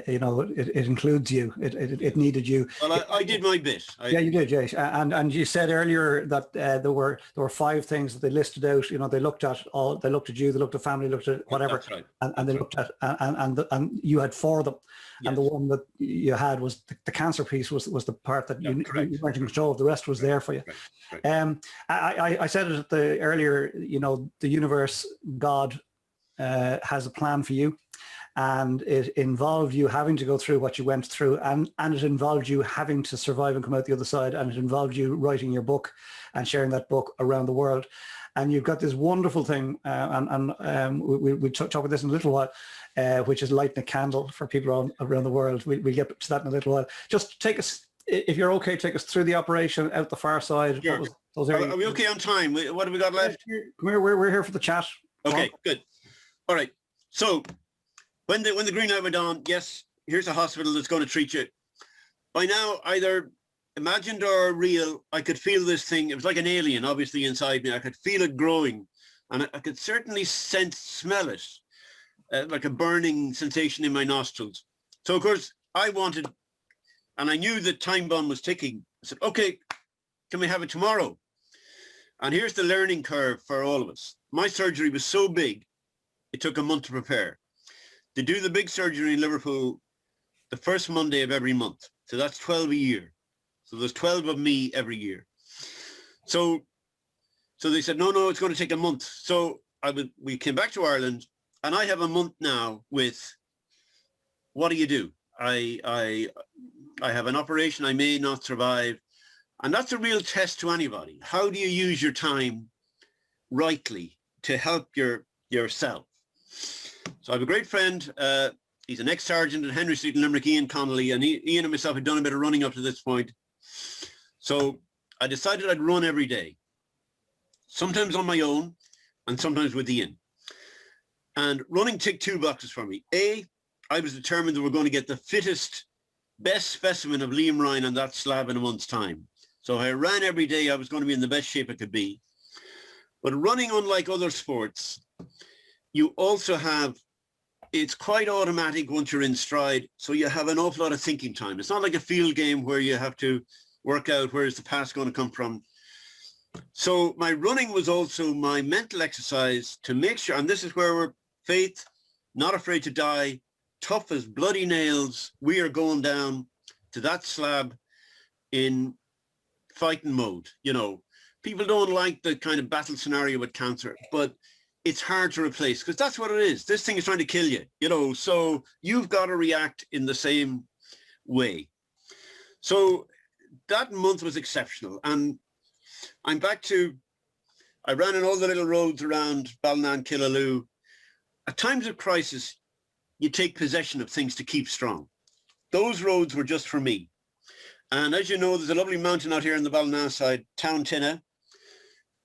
you know, it includes you. It needed you. Well, I did my bit. Yeah, you did, Jay. And you said earlier that there were 5 things that they listed out. You know, they looked at you, they looked at family, looked at whatever, That's right. and they looked at and you had 4 of them, Yes. and the one that you had was the cancer piece was the part that you weren't in control of. The rest was there for you. Right. I said it earlier. You know, the universe, God, has a plan for you, and it involved you having to go through what you went through, and it involved you having to survive and come out the other side, and it involved you writing your book and sharing that book around the world. And you've got this wonderful thing, we'll talk about this in a little while, which is lighting a candle for people around the world. We'll get to that in a little while. Just take us, if you're okay, take us through the operation out the far side. Sure. Are we okay on time? What have we got left? Come here, we're here for the chat. Okay, good. All right. So when the green light went on, yes, here's a hospital that's going to treat you. By now, either imagined or real, I could feel this thing. It was like an alien, obviously, inside me. I could feel it growing, and I could certainly smell it, like a burning sensation in my nostrils. So, of course, I wanted, and I knew the time bomb was ticking. I said, okay, can we have it tomorrow? And here's the learning curve for all of us. My surgery was so big, it took a month to prepare. They do the big surgery in Liverpool the first Monday of every month. So that's 12 a year. So there's 12 of me every year. So they said, no, it's going to take a month. So we came back to Ireland, and I have a month now with, what do you do? I have an operation I may not survive. And that's a real test to anybody. How do you use your time rightly to help yourself? So I have a great friend. He's an ex-sergeant at Henry Street in Limerick, Ian Connolly, and Ian and myself had done a bit of running up to this point. So I decided I'd run every day, sometimes on my own and sometimes with Ian. And running ticked 2 boxes for me. A, I was determined that we're going to get the fittest, best specimen of Liam Ryan on that slab in a month's time. So I ran every day. I was going to be in the best shape I could be. But running, unlike other sports, you also have, it's quite automatic once you're in stride. So you have an awful lot of thinking time. It's not like a field game where you have to work out where is the pass going to come from. So my running was also my mental exercise to make sure, and this is where we're faith, not afraid to die, tough as bloody nails. We are going down to that slab in fighting mode. You know, people don't like the kind of battle scenario with cancer, but it's hard to replace because that's what it is. This thing is trying to kill you, you know, so you've got to react in the same way. So that month was exceptional. And I'm back to, I ran in all the little roads around Ballinane, Killaloe. At times of crisis, you take possession of things to keep strong. Those roads were just for me. And as you know, there's a lovely mountain out here on the Ballinane side, Town Tinna.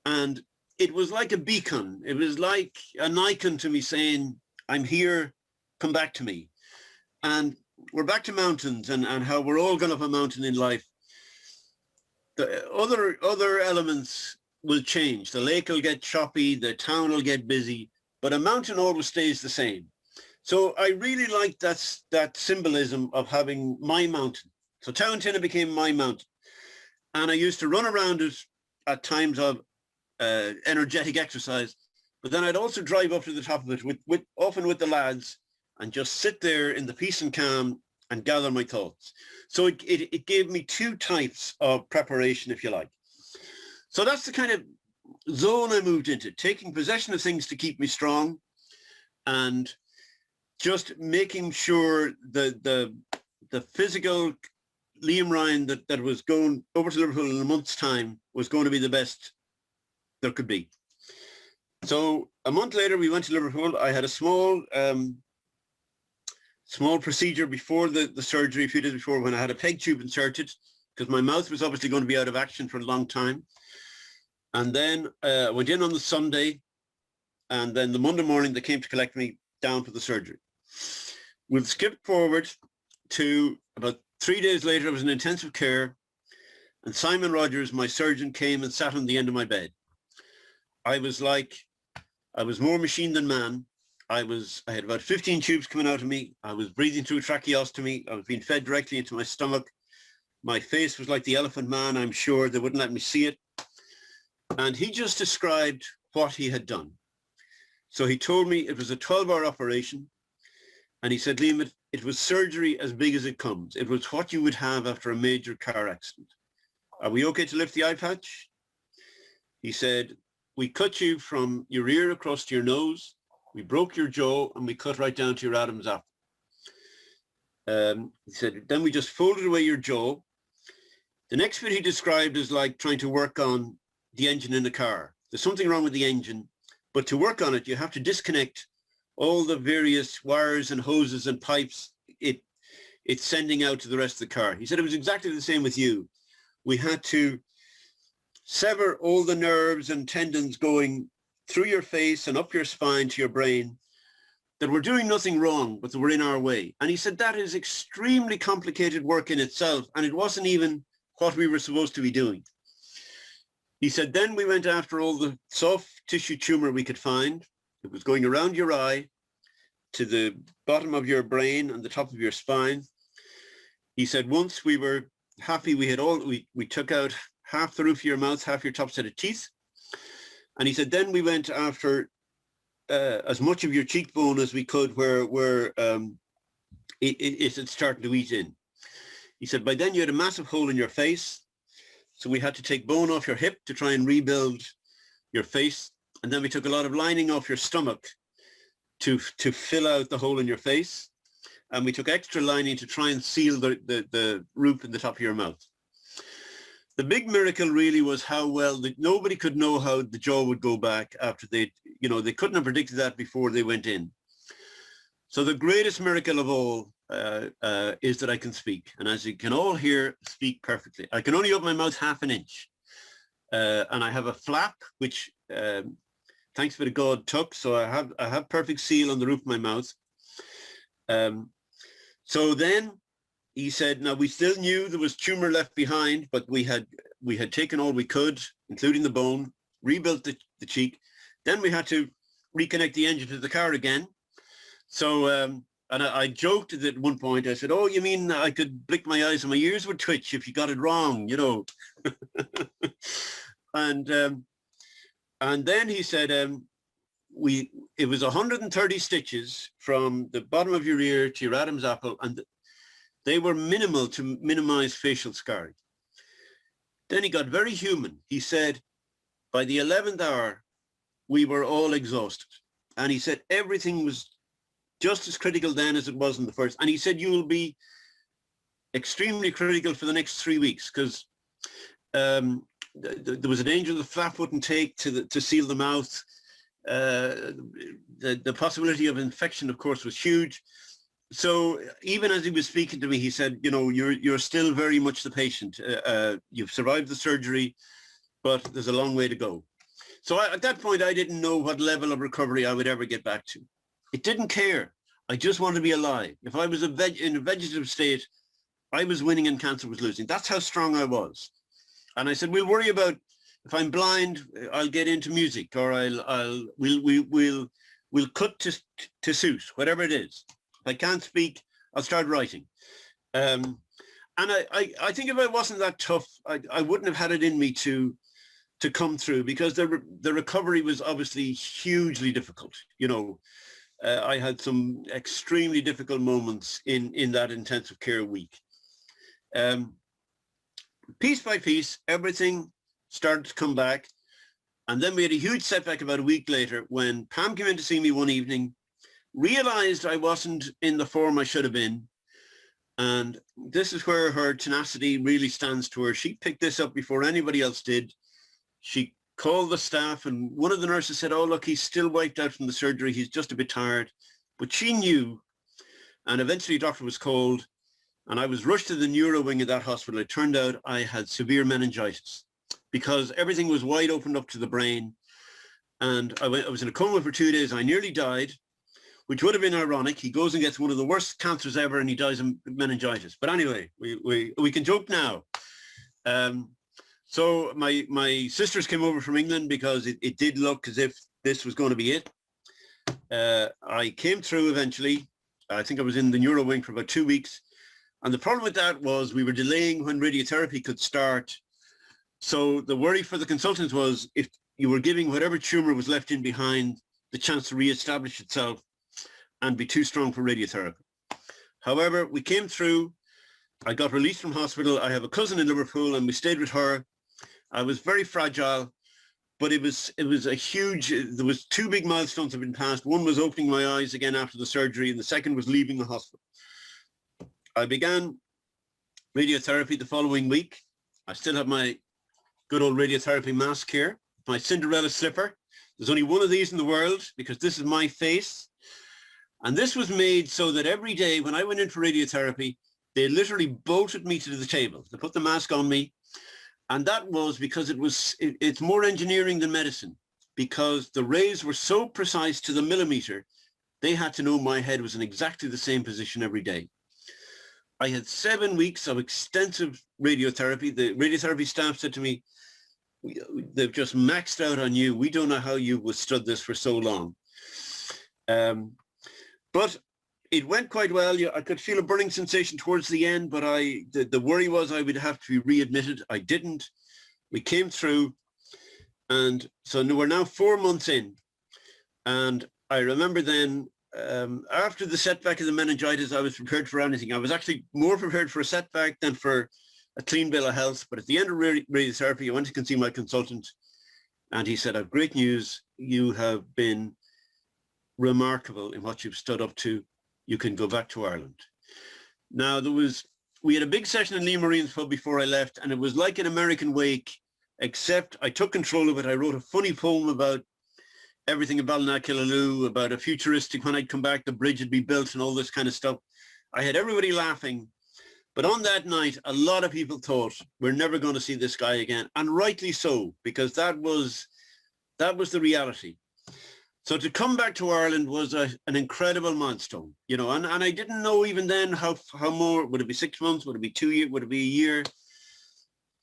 And it was like a beacon. It was like an icon to me saying, I'm here, come back to me. And we're back to mountains and how we're all going up a mountain in life. The other elements will change. The lake will get choppy, the town will get busy, but a mountain always stays the same. So I really liked that symbolism of having my mountain. So Town Tinna became my mountain. And I used to run around it at times of energetic exercise, but then I'd also drive up to the top of it often with the lads and just sit there in the peace and calm and gather my thoughts. So it gave me 2 types of preparation, if you like. So that's the kind of zone I moved into, taking possession of things to keep me strong and just making sure the physical Liam Ryan that was going over to Liverpool in a month's time was going to be the best there could be. So a month later, we went to Liverpool. I had a small procedure before the surgery, a few days before, when I had a peg tube inserted because my mouth was obviously going to be out of action for a long time. And then I went in on the Sunday, and then the Monday morning they came to collect me down for the surgery. We'll skip forward to about 3 days later. I was in intensive care, And Simon Rogers, my surgeon, came and sat on the end of my bed. I was more machine than man. I had about 15 tubes coming out of me. I was breathing through tracheostomy. I was being fed directly into my stomach. My face was like the Elephant Man, I'm sure. They wouldn't let me see it. And he just described what he had done. So he told me it was a 12-hour operation. And he said, Liam, it was surgery as big as it comes. It was what you would have after a major car accident. Are we okay to lift the eye patch? He said, we cut you from your ear across to your nose. We broke your jaw and we cut right down to your Adam's apple. He said, then we just folded away your jaw. The next bit he described is like trying to work on the engine in a car. There's something wrong with the engine, but to work on it, you have to disconnect all the various wires and hoses and pipes it's sending out to the rest of the car. He said it was exactly the same with you. We had to sever all the nerves and tendons going through your face and up your spine to your brain that were doing nothing wrong, but that were in our way. And he said that is extremely complicated work in itself, and it wasn't even what we were supposed to be doing. He said, then we went after all the soft tissue tumor we could find. It was going around your eye to the bottom of your brain and the top of your spine. He said, once we were happy, we took out half the roof of your mouth, half your top set of teeth. And he said, then we went after as much of your cheekbone as we could where it had started to eat in. He said, by then you had a massive hole in your face. So we had to take bone off your hip to try and rebuild your face. And then we took a lot of lining off your stomach to fill out the hole in your face. And we took extra lining to try and seal the roof in the top of your mouth. The big miracle really was how well nobody could know how the jaw would go back after they couldn't have predicted that before they went in. So the greatest miracle of all is that I can speak. And as you can all hear, speak perfectly. I can only open my mouth half an inch. And I have a flap, which thanks be to God took. So I have perfect seal on the roof of my mouth. So then he said, now we still knew there was tumor left behind, but we had taken all we could, including the bone, rebuilt the cheek. Then we had to reconnect the engine to the car again. So, and I joked at one point, I said, oh, you mean I could blink my eyes and my ears would twitch if you got it wrong, you know. And then he said, it was 130 stitches from the bottom of your ear to your Adam's apple, and they were minimal to minimize facial scarring. Then he got very human. He said, by the 11th hour, we were all exhausted. And he said, everything was just as critical then as it was in the first. And he said, you will be extremely critical for the next 3 weeks because there was a danger the flap wouldn't take to seal the mouth. The possibility of infection, of course, was huge. So even as he was speaking to me, he said, you know, you're still very much the patient. You've survived the surgery, but there's a long way to go. So at that point, I didn't know what level of recovery I would ever get back to. It didn't care. I just wanted to be alive. If I was in a vegetative state, I was winning and cancer was losing. That's how strong I was. And I said, we'll worry about if I'm blind, I'll get into music, or we'll cut to suit, whatever it is. If I can't speak, I'll start writing. And I think if I wasn't that tough, I wouldn't have had it in me to come through, because the recovery was obviously hugely difficult. You know, I had some extremely difficult moments in that intensive care week. Piece by piece, everything started to come back. And then we had a huge setback about a week later when Pam came in to see me one evening, realized I wasn't in the form I should have been. And this is where her tenacity really stands to her. She picked this up before anybody else did. She called the staff, and one of the nurses said, oh, look, he's still wiped out from the surgery. He's just a bit tired. But she knew, and eventually a doctor was called, and I was rushed to the neuro wing of that hospital. It turned out I had severe meningitis because everything was wide open up to the brain. And I was in a coma for 2 days. I nearly died, which would have been ironic. He goes and gets one of the worst cancers ever and he dies of meningitis. But anyway, we can joke now. So my sisters came over from England because it did look as if this was going to be it. I came through eventually. I think I was in the neuro wing for about 2 weeks. And the problem with that was we were delaying when radiotherapy could start. So the worry for the consultants was if you were giving whatever tumor was left in behind the chance to reestablish itself and be too strong for radiotherapy. However, we came through. I got released from hospital. I have a cousin in Liverpool and we stayed with her. I was very fragile, but it was a huge, there was 2 big milestones that had been passed. One was opening my eyes again after the surgery, and the second was leaving the hospital. I began radiotherapy the following week. I still have my good old radiotherapy mask here, my Cinderella slipper. There's only one of these in the world because this is my face. And this was made so that every day when I went in for radiotherapy, they literally bolted me to the table. They put the mask on me. And that was because it's more engineering than medicine, because the rays were so precise to the millimeter, they had to know my head was in exactly the same position every day. I had 7 weeks of extensive radiotherapy. The radiotherapy staff said to me, they've just maxed out on you. We don't know how you withstood this for so long. But it went quite well. I could feel a burning sensation towards the end, but the worry was I would have to be readmitted. I didn't. We came through. And so we're now 4 months in. And I remember then, after the setback of the meningitis, I was prepared for anything. I was actually more prepared for a setback than for a clean bill of health. But at the end of radiotherapy, I went to see my consultant. And he said, I have great news. You have been remarkable in what you've stood up to. You can go back to Ireland. Now, we had a big session in Lee Marine's pub before I left, and it was like an American wake, except I took control of it. I wrote a funny poem about everything about Ballinakillalu, about a futuristic, when I'd come back, the bridge would be built and all this kind of stuff. I had everybody laughing. But on that night, a lot of people thought, we're never going to see this guy again. And rightly so, because that was the reality. So to come back to Ireland was an incredible milestone, and I didn't know even then how more, would it be 6 months? Would it be 2 years? Would it be a year?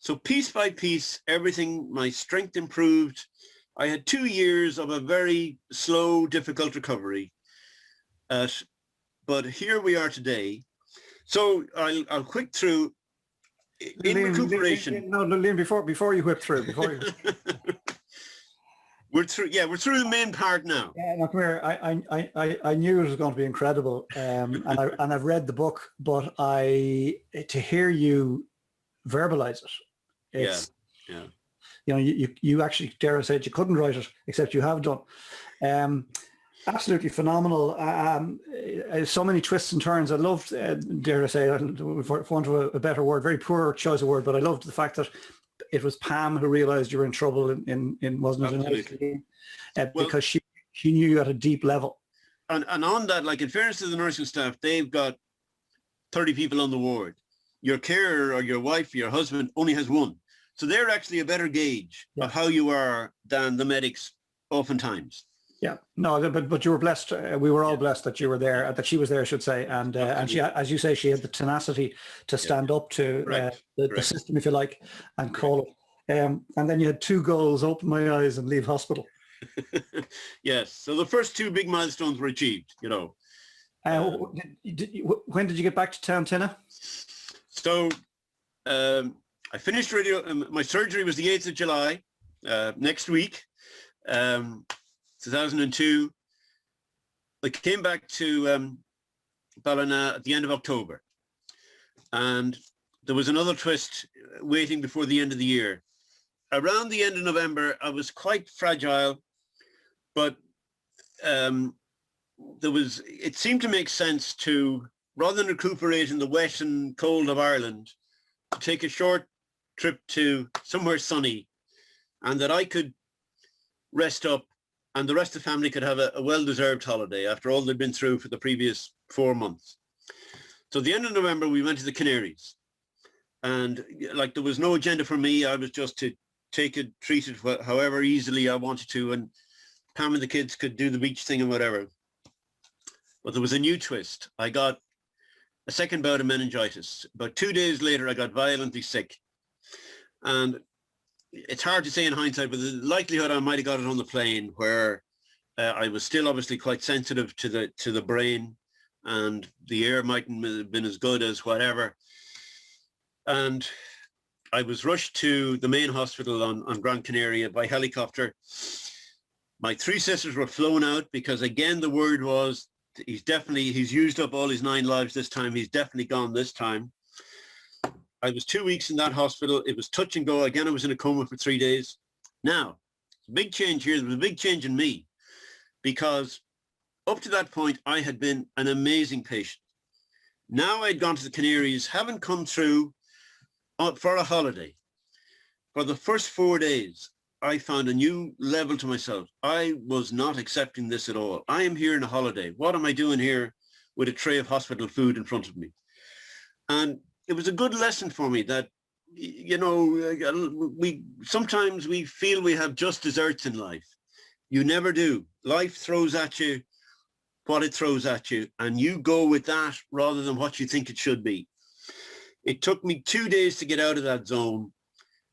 So piece by piece, everything, my strength improved. I had 2 years of a very slow, difficult recovery. But here we are today. So I'll quick through in recuperation. No, Liam, before you whip through, We're through the main part now. Yeah, no, come here. I knew it was going to be incredible, and I've read the book, but to hear you verbalize it, you actually, dare I say it, you couldn't write it, except you have done. Absolutely phenomenal. So many twists and turns. I loved, dare I say, for want of a better word, very poor choice of word, but I loved the fact that it was Pam who realized you were in trouble in wasn't it? Because she knew you at a deep level. And on that, like in fairness to the nursing staff, they've got 30 people on the ward. Your carer or your wife, your husband only has 1. So they're actually a better gauge of how you are than the medics oftentimes. Yeah, no, but you were blessed. We were all blessed that you were there, that she was there, I should say, and she, as you say, she had the tenacity to stand up to the system, if you like, and call it. And then you had 2 goals: open my eyes and leave hospital. Yes. So the first 2 big milestones were achieved. When did you get back to town, Tina? So I finished radio. My surgery was the 8th of July next week. 2002, I came back to Ballina at the end of October, and there was another twist waiting before the end of the year. Around the end of November, I was quite fragile, but it seemed to make sense to, rather than recuperate in the wet and cold of Ireland, to take a short trip to somewhere sunny, and that I could rest up and the rest of the family could have a well-deserved holiday after all they'd been through for the previous 4 months. So at the end of November, we went to the Canaries. And like, there was no agenda for me. I was just to take it, treat it however easily I wanted to. And Pam and the kids could do the beach thing and whatever. But there was a new twist. I got a second bout of meningitis. About 2 days later, I got violently sick. And it's hard to say in hindsight, but the likelihood I might have got it on the plane, where I was still obviously quite sensitive to the brain, and the air mightn't have been as good as whatever. And I was rushed to the main hospital on Gran Canaria by helicopter. My three sisters were flown out because, again, the word was he's used up all his 9 lives this time. He's definitely gone this time. I was 2 weeks in that hospital. It was touch and go. Again, I was in a coma for 3 days. Now, big change here. There was a big change in me, because up to that point, I had been an amazing patient. Now I'd gone to the Canaries, haven't come through for a holiday. For the first 4 days, I found a new level to myself. I was not accepting this at all. I am here on a holiday. What am I doing here with a tray of hospital food in front of me? And it was a good lesson for me that, you know, sometimes we feel we have just desserts in life. You never do. Life throws at you what it throws at you, and you go with that rather than what you think it should be. It took me 2 days to get out of that zone,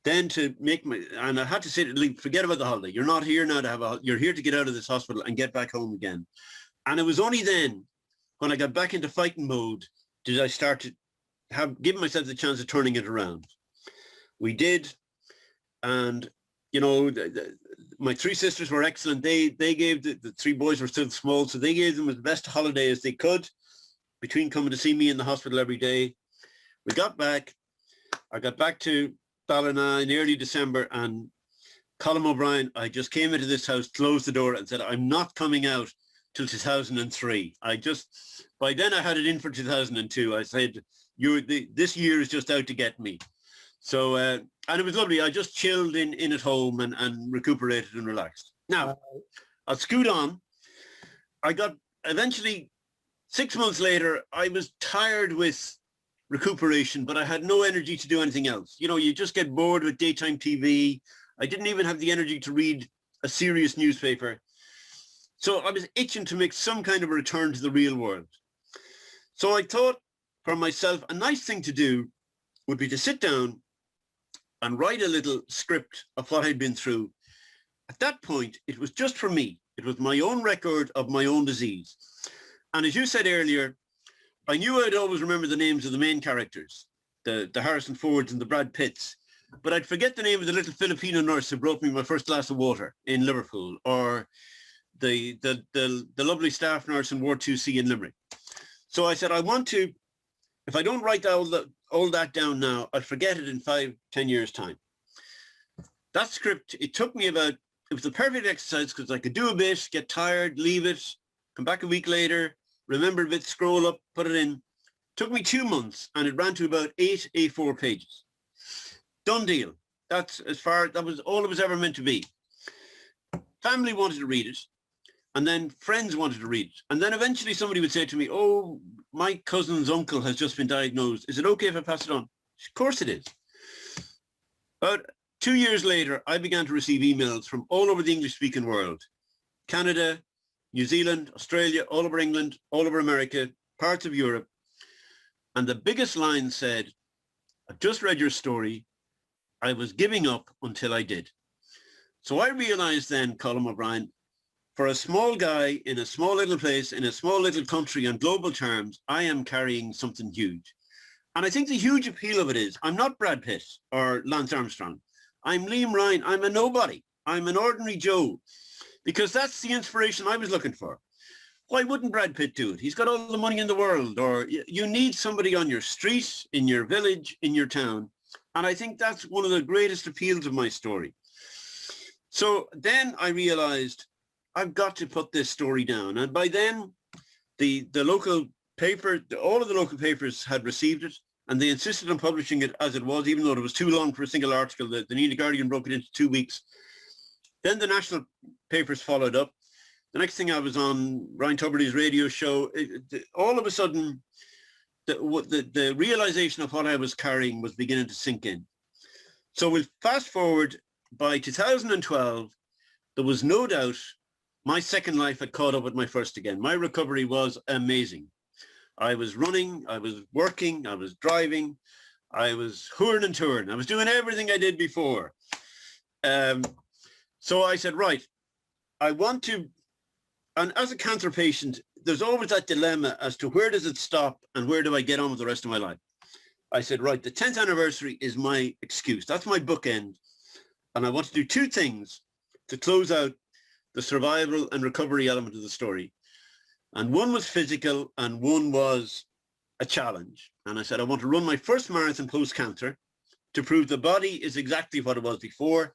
then to make and I had to say, forget about the holiday. You're not here now to you're here to get out of this hospital and get back home again. And it was only then, when I got back into fighting mode, did I start to give myself the chance of turning it around. We did. And, you know, my three sisters were excellent. They gave, the 3 boys were still small, so they gave them the best holiday as they could, between coming to see me in the hospital every day. We got back. I got back to Ballina in early December, and Colm O'Brien, I just came into this house, closed the door and said, I'm not coming out till 2003. By then I had it in for 2002. I said, this year is just out to get me. So, and it was lovely. I just chilled in at home and recuperated and relaxed. Now, I'll scoot on. I got, eventually, 6 months later, I was tired with recuperation, but I had no energy to do anything else. You know, you just get bored with daytime TV. I didn't even have the energy to read a serious newspaper. So I was itching to make some kind of a return to the real world. So I thought for myself, a nice thing to do would be to sit down and write a little script of what I'd been through. At that point, it was just for me. It was my own record of my own disease. And as you said earlier, I knew I'd always remember the names of the main characters, the Harrison Fords and the Brad Pitts, but I'd forget the name of the little Filipino nurse who brought me my first glass of water in Liverpool, or the lovely staff nurse in Ward 2C in Limerick. So I said, I want to, if I don't write all that down now, I'll forget it in 5-10 years' time. That script, it took me about, it was the perfect exercise, because I could do a bit, get tired, leave it, come back a week later, remember a bit, scroll up, put it in. Took me 2 months, and it ran to about 8 A4 pages. Done deal. That was all it was ever meant to be. Family wanted to read it, and then friends wanted to read it. And then eventually somebody would say to me, oh, my cousin's uncle has just been diagnosed. Is it okay if I pass it on? Of course it is. About 2 years later, I began to receive emails from all over the English-speaking world. Canada, New Zealand, Australia, all over England, all over America, parts of Europe. And the biggest line said, I've just read your story. I was giving up until I did. So I realized then, Colm O'Brien, for a small guy in a small little place, in a small little country on global terms, I am carrying something huge. And I think the huge appeal of it is, I'm not Brad Pitt or Lance Armstrong. I'm Liam Ryan. I'm a nobody. I'm an ordinary Joe. Because that's the inspiration I was looking for. Why wouldn't Brad Pitt do it? He's got all the money in the world. Or you need somebody on your street, in your village, in your town. And I think that's one of the greatest appeals of my story. So then I realized I've got to put this story down. And by then, the local paper, all of the local papers had received it, and they insisted on publishing it as it was, even though it was too long for a single article. The Neely Guardian broke it into 2 weeks. Then the national papers followed up. The next thing I was on Ryan Tubridy's radio show. All of a sudden, the realization of what I was carrying was beginning to sink in. So we'll fast forward. By 2012, there was no doubt my second life had caught up with my first again. My recovery was amazing. I was running, I was working, I was driving, I was hooring and touring. I was doing everything I did before. So I said, right, I want to, and as a cancer patient, there's always that dilemma as to where does it stop and where do I get on with the rest of my life? I said, right, the 10th anniversary is my excuse. That's my bookend. And I want to do two things to close out the survival and recovery element of the story. And one was physical and one was a challenge. And I said, I want to run my first marathon post-cancer to prove the body is exactly what it was before.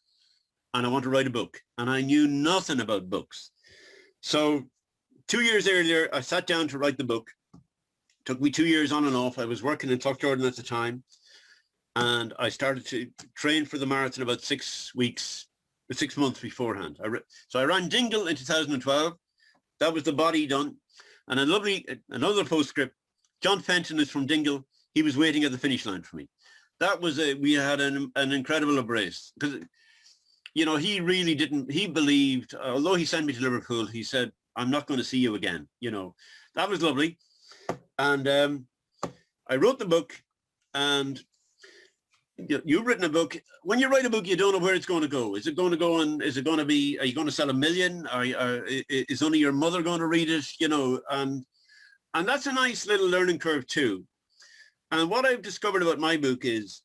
And I want to write a book. And I knew nothing about books. So 2 years earlier, I sat down to write the book. Took me 2 years on and off. I was working in Clough Jordan at the time. And I started to train for the marathon about 6 months beforehand. So I ran Dingle in 2012. That was the body done. And another postscript, John Fenton is from Dingle. He was waiting at the finish line for me. That was we had an incredible embrace because, you know, he really didn't, he believed, although he sent me to Liverpool, he said, I'm not going to see you again. You know, that was lovely. And I wrote the book, and you've written a book. When you write a book, you don't know where it's going to go. Is it going to go on? Is it going to be, are you going to sell 1 million? Is only your mother going to read it? You know, and that's a nice little learning curve too. And what I've discovered about my book is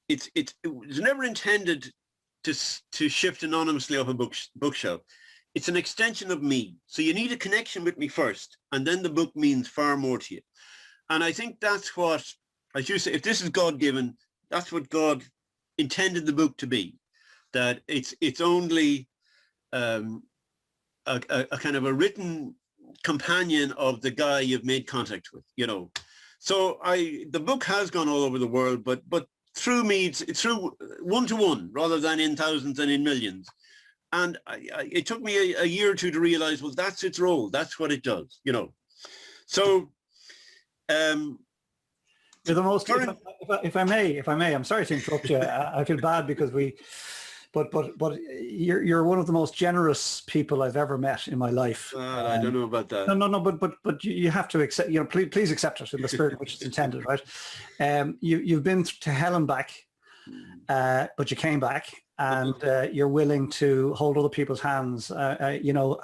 it was never intended to shift anonymously off a bookshelf. It's an extension of me. So you need a connection with me first, and then the book means far more to you. And I think that's what, as you say, if this is God-given, that's what God intended the book to be, that it's only a kind of a written companion of the guy you've made contact with, you know. So the book has gone all over the world, but through me, it's through one-to-one rather than in thousands and in millions. And it took me a year or two to realize, well, that's its role. That's what it does, you know. So, you're the most, if I may, I'm sorry to interrupt you. I feel bad because but you're one of the most generous people I've ever met in my life. I don't know about that. No, but you have to accept, you know, please accept it in the spirit in which it's intended, right? You've been to hell and back, but you came back. And you're willing to hold other people's hands. You know,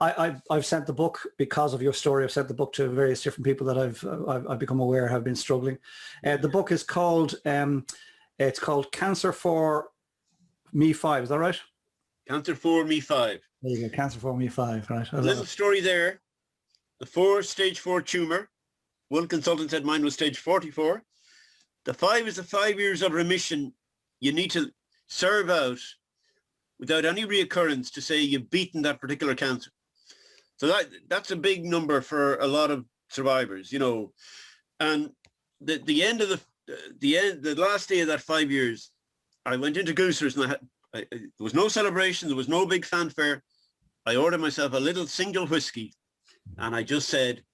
I've sent the book because of your story. I've sent the book to various different people that I've become aware have been struggling. The book is called it's called Cancer for Me 5. Is that right? Cancer for Me 5. There you go. Cancer for Me 5. Right. A little story there. The stage 4 tumor. One consultant said mine was stage 44. The 5 is the 5 years of remission. You need to serve out without any reoccurrence to say you've beaten that particular cancer. So that's a big number for a lot of survivors, you know. And the end of the last day of that 5 years, I went into Gooser's and there was no celebration, there was no big fanfare. I ordered myself a little single whiskey, and I just said,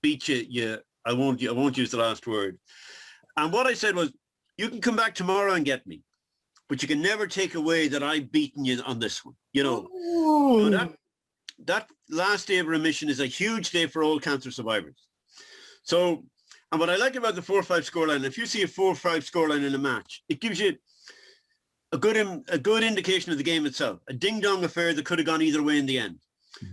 "Beat you, I won't use the last word." And what I said was, "You can come back tomorrow and get me, but you can never take away that I've beaten you on this one." You know, so that last day of remission is a huge day for all cancer survivors. So, and what I like about the 4-5 scoreline, if you see a 4-5 scoreline in a match, it gives you a good indication of the game itself, a ding-dong affair that could have gone either way in the end.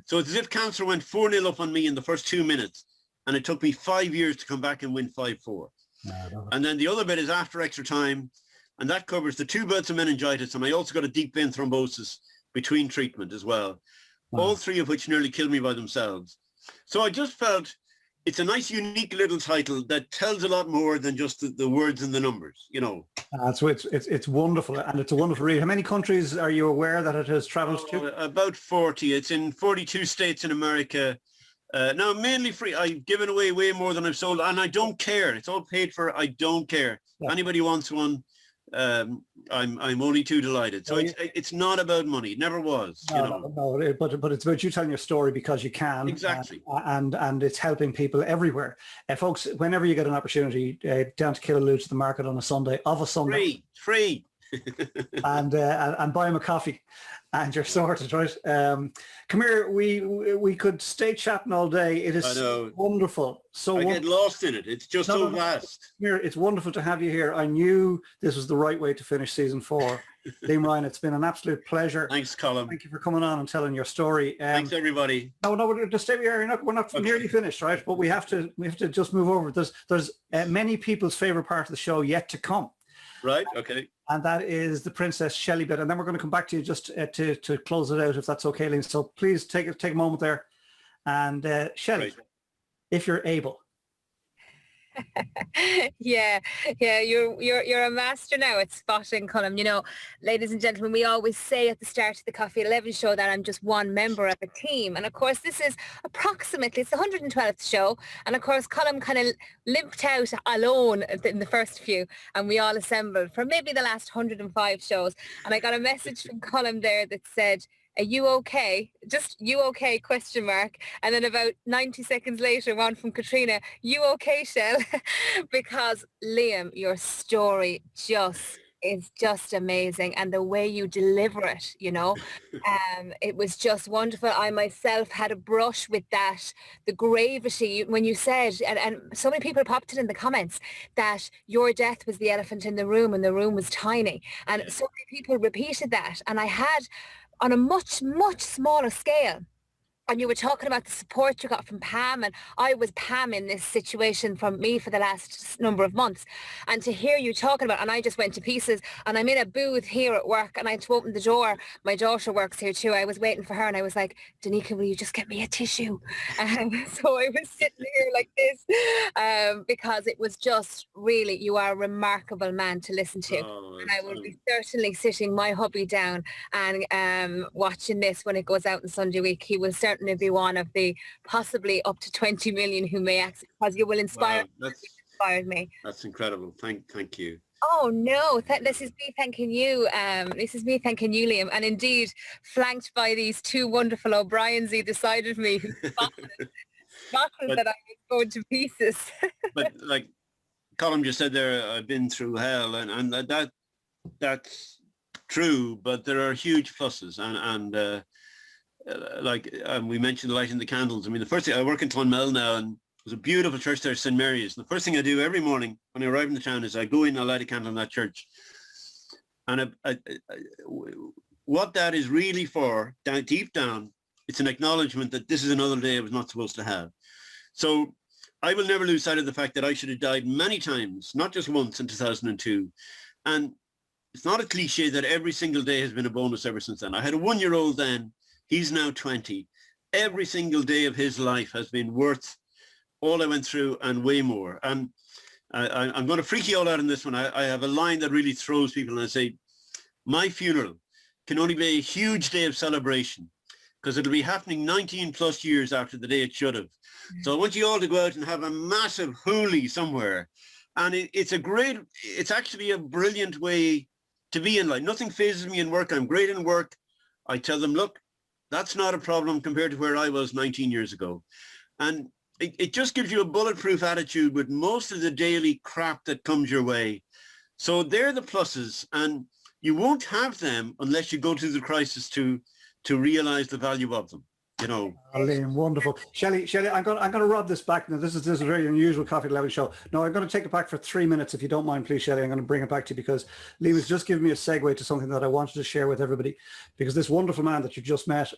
So it's as if cancer went 4-0 up on me in the first 2 minutes, and it took me 5 years to come back and win 5-4. And then the other bit is after extra time, and that covers the 2 bouts of meningitis, and I also got a deep vein thrombosis between treatment as well. All 3 of which nearly killed me by themselves. So I just felt it's a nice, unique little title that tells a lot more than just the words and the numbers, you know. So it's wonderful, and it's a wonderful read. How many countries are you aware that it has traveled to? About 40. It's in 42 states in America. Now, mainly free. I've given away way more than I've sold, and I don't care. It's all paid for. I don't care. Yeah. Anybody wants one, I'm only too delighted. So it's not about money. It never was. No, you know? No, but it's about you telling your story because you can. Exactly. And it's helping people everywhere. Folks, whenever you get an opportunity, down to Killaloo to the market on a Sunday, free. and buy him a coffee, and you're sorted, right? Come here. We could stay chatting all day. It is wonderful. I get lost in it. It's just so vast. Come here. It's wonderful to have you here. I knew this was the right way to finish season 4. Liam Ryan, it's been an absolute pleasure. Thanks, Colin. Thank you for coming on and telling your story. Thanks, everybody. No, we're just stay here. We're not Okay. nearly finished, right? But we have to just move over. There's many people's favorite part of the show yet to come. Right. Okay. And that is the Princess Shelley bit. And then we're going to come back to you just to close it out, if that's okay, Liam. So please take a moment there. And Shelley, Great. if you're able. Yeah, you're a master now at spotting, Colm. You know, ladies and gentlemen, we always say at the start of the Coffee at 11 show that I'm just one member of a team. And of course, this is approximately, it's the 112th show. And of course, Colm kind of limped out alone in the first few, and we all assembled for maybe the last 105 shows. And I got a message from Colm there that said, "Are you okay? Just you okay? Question mark." And then about 90 seconds later, one from Katrina, "You okay, Shell?" Because Liam, your story is just amazing, and the way you deliver it, you know, it was just wonderful. I myself had a brush with that, the gravity when you said, and so many people popped it in the comments that your death was the elephant in the room and the room was tiny, and so many people repeated that, and I had on a much, much smaller scale. And you were talking about the support you got from Pam, and I was Pam in this situation from me for the last number of months. And to hear you talking about, and I just went to pieces, and I'm in a booth here at work, and I had to open the door. My daughter works here too. I was waiting for her, and I was like, "Danica, will you just get me a tissue?" So I was sitting here like this, because it was just really, you are a remarkable man to listen to. And I will be certainly sitting my hubby down and watching this when it goes out on Sunday week. He will certainly be one of the possibly up to 20 million who may access, because you will inspire. Wow, inspired me. That's incredible. Thank you. Oh no, this is me thanking you. This is me thanking you, Liam, and indeed flanked by these two wonderful O'Briens either side of me who spotted that I was going to pieces. But like Colm just said there, I've been through hell, and that's true. But there are huge pluses, and we mentioned lighting the candles. I mean, the first thing, I work in Clonmel now, and there's a beautiful church there, St. Mary's. And the first thing I do every morning when I arrive in the town is I go in and I light a candle in that church. And what that is really for, deep down, it's an acknowledgement that this is another day I was not supposed to have. So I will never lose sight of the fact that I should have died many times, not just once in 2002. And it's not a cliche that every single day has been a bonus ever since then. I had a 1-year-old then. He's now 20. Every single day of his life has been worth all I went through and way more. And I'm going to freak you all out on this one. I have a line that really throws people, and I say, my funeral can only be a huge day of celebration because it'll be happening 19 plus years after the day it should have. So I want you all to go out and have a massive hoolie somewhere. And it's actually a brilliant way to be in life. Nothing phases me in work. I'm great in work. I tell them, look, that's not a problem compared to where I was 19 years ago. And it just gives you a bulletproof attitude with most of the daily crap that comes your way. So they're the pluses, and you won't have them unless you go through the crisis to realize the value of them. You know. Oh, Liam, wonderful. Shelley, I'm going to rod this back now. This is a very unusual Coffee at 11 show. No, I'm going to take it back for 3 minutes, if you don't mind, please, Shelley. I'm going to bring it back to you because Liam has just given me a segue to something that I wanted to share with everybody, because this wonderful man that you just met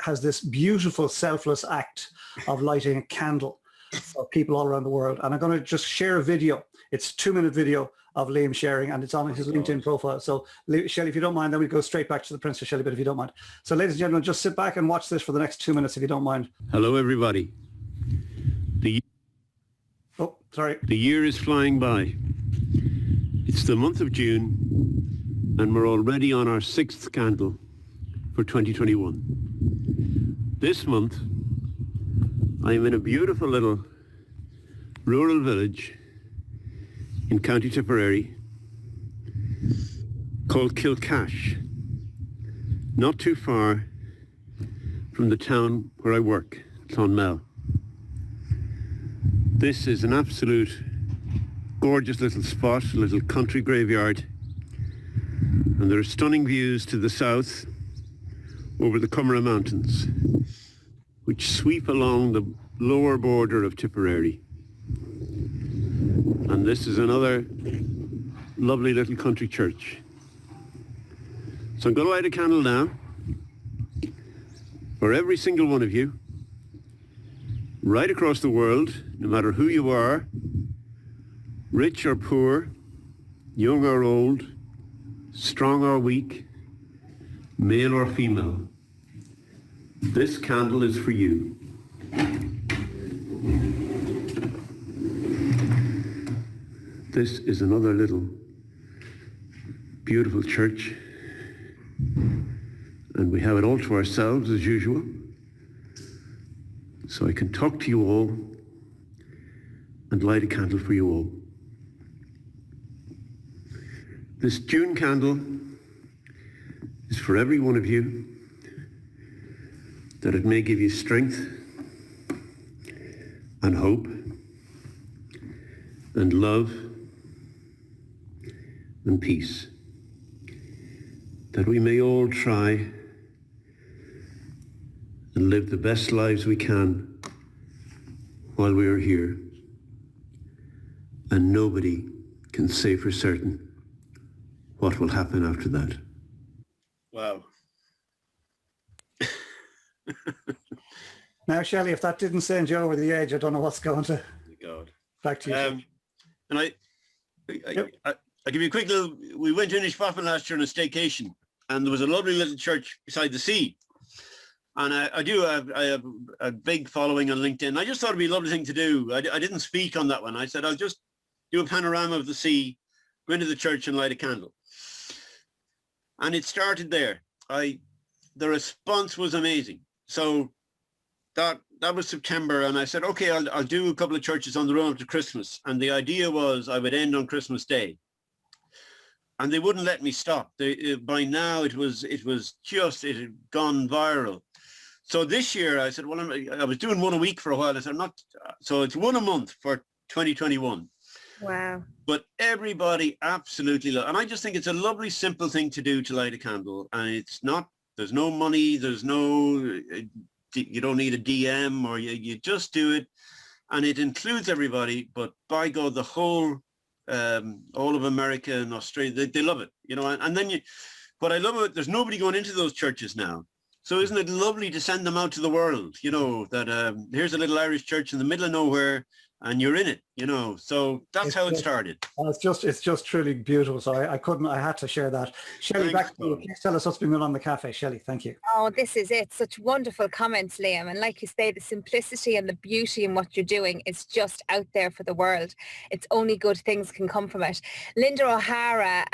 has this beautiful selfless act of lighting a candle for people all around the world. And I'm going to just share a video. It's a 2-minute video of Liam sharing, and it's on his LinkedIn profile. So Shelley, if you don't mind, then we go straight back to the Princess Shelley bit, if you don't mind. So ladies and gentlemen, just sit back and watch this for the next 2 minutes, if you don't mind. Hello, everybody. Oh, sorry. The year is flying by. It's the month of June, and we're already on our 6th candle for 2021. This month, I'm in a beautiful little rural village in County Tipperary called Kilcash, not too far from the town where I work, Clonmel. This is an absolute gorgeous little spot, a little country graveyard, and there are stunning views to the south over the Cumra Mountains, which sweep along the lower border of Tipperary. And this is another lovely little country church. So I'm going to light a candle now for every single one of you, right across the world, no matter who you are, rich or poor, young or old, strong or weak, male or female. This candle is for you. This is another little beautiful church, and we have it all to ourselves as usual. So I can talk to you all and light a candle for you all. This June candle is for every one of you, that it may give you strength and hope and love and peace, that we may all try and live the best lives we can while we are here, and nobody can say for certain what will happen after that. Wow. Now, Shelley, if that didn't send you over the edge, I don't know what's going to. God. Back to you. And I'll give you a quick little, we went to Inishpoppen last year on a staycation, and there was a lovely little church beside the sea. And I have a big following on LinkedIn. I just thought it'd be a lovely thing to do. I didn't speak on that one. I said, I'll just do a panorama of the sea, go into the church and light a candle. And it started there. The response was amazing. So that was September, and I said, okay, I'll do a couple of churches on the run up to Christmas. And the idea was I would end on Christmas Day. And they wouldn't let me stop. By now it had gone viral. So this year I said, well, I was doing one a week for a while. I said, so it's one a month for 2021. Wow. But everybody absolutely loved, and I just think it's a lovely, simple thing to do, to light a candle. And there's no money, you don't need a DM, or you just do it. And it includes everybody, but by God, the whole, all of America and Australia, they love it, and then what I love about it, there's nobody going into those churches now. So isn't it lovely to send them out to the world, that here's a little Irish church in the middle of nowhere, and you're in it, so that's how it started. It's just truly beautiful. So I had to share that. Shelley, back to you. Please tell us what's been going on in the cafe. Shelley, thank you. Oh, this is it. Such wonderful comments, Liam. And like you say, the simplicity and the beauty in what you're doing is just out there for the world. It's only good things can come from it. Linda O'Hara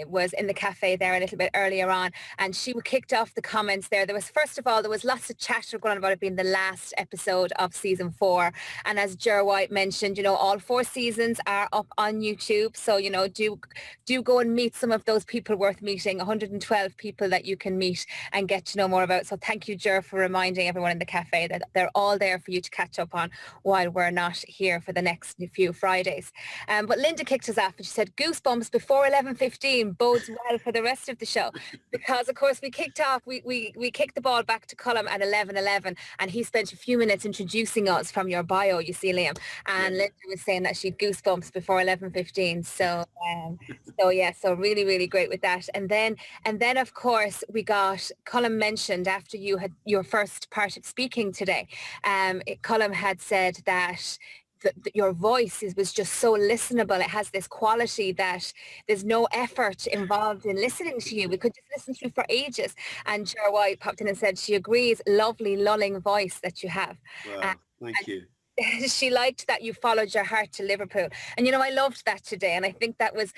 was in the cafe there a little bit earlier on, and she kicked off the comments there. First of all, there was lots of chatter going on about it being the last episode of season 4. And as Ger White mentioned, all 4 seasons are up on YouTube. So, do go and meet some of those people worth meeting, 112 people that you can meet and get to know more about. So thank you, Ger, for reminding everyone in the cafe that they're all there for you to catch up on while we're not here for the next few Fridays. But Linda kicked us off and she said, goosebumps before 11:15 bodes well for the rest of the show. Because, of course, we kicked the ball back to Colm at 11:11, and he spent a few minutes introducing us from your bio, you see, Liam. And Linda was saying that she had goosebumps before 11:15. So really, really great with that. And then of course we got, Colm mentioned after you had your first part of speaking today, Colm had said that your voice was just so listenable. It has this quality that there's no effort involved in listening to you. We could just listen to you for ages. And Ger White popped in and said she agrees, lovely lulling voice that you have. Wow, thank you. She liked that you followed your heart to Liverpool, and I loved that today, and I think that really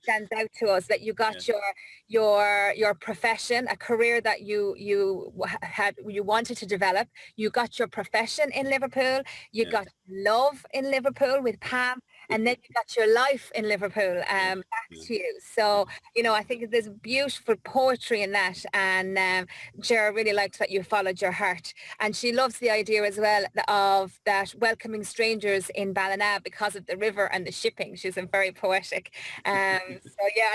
stands out to us, that you got your profession, a career that you wanted to develop. You got your profession in Liverpool, you got love in Liverpool with Pam, and then you got your life in Liverpool back to you. So I think there's beautiful poetry in that, and Ger really liked that you followed your heart, and she loves the idea as well of that welcoming strangers in Ballina because of the river and the shipping. She's very poetic. I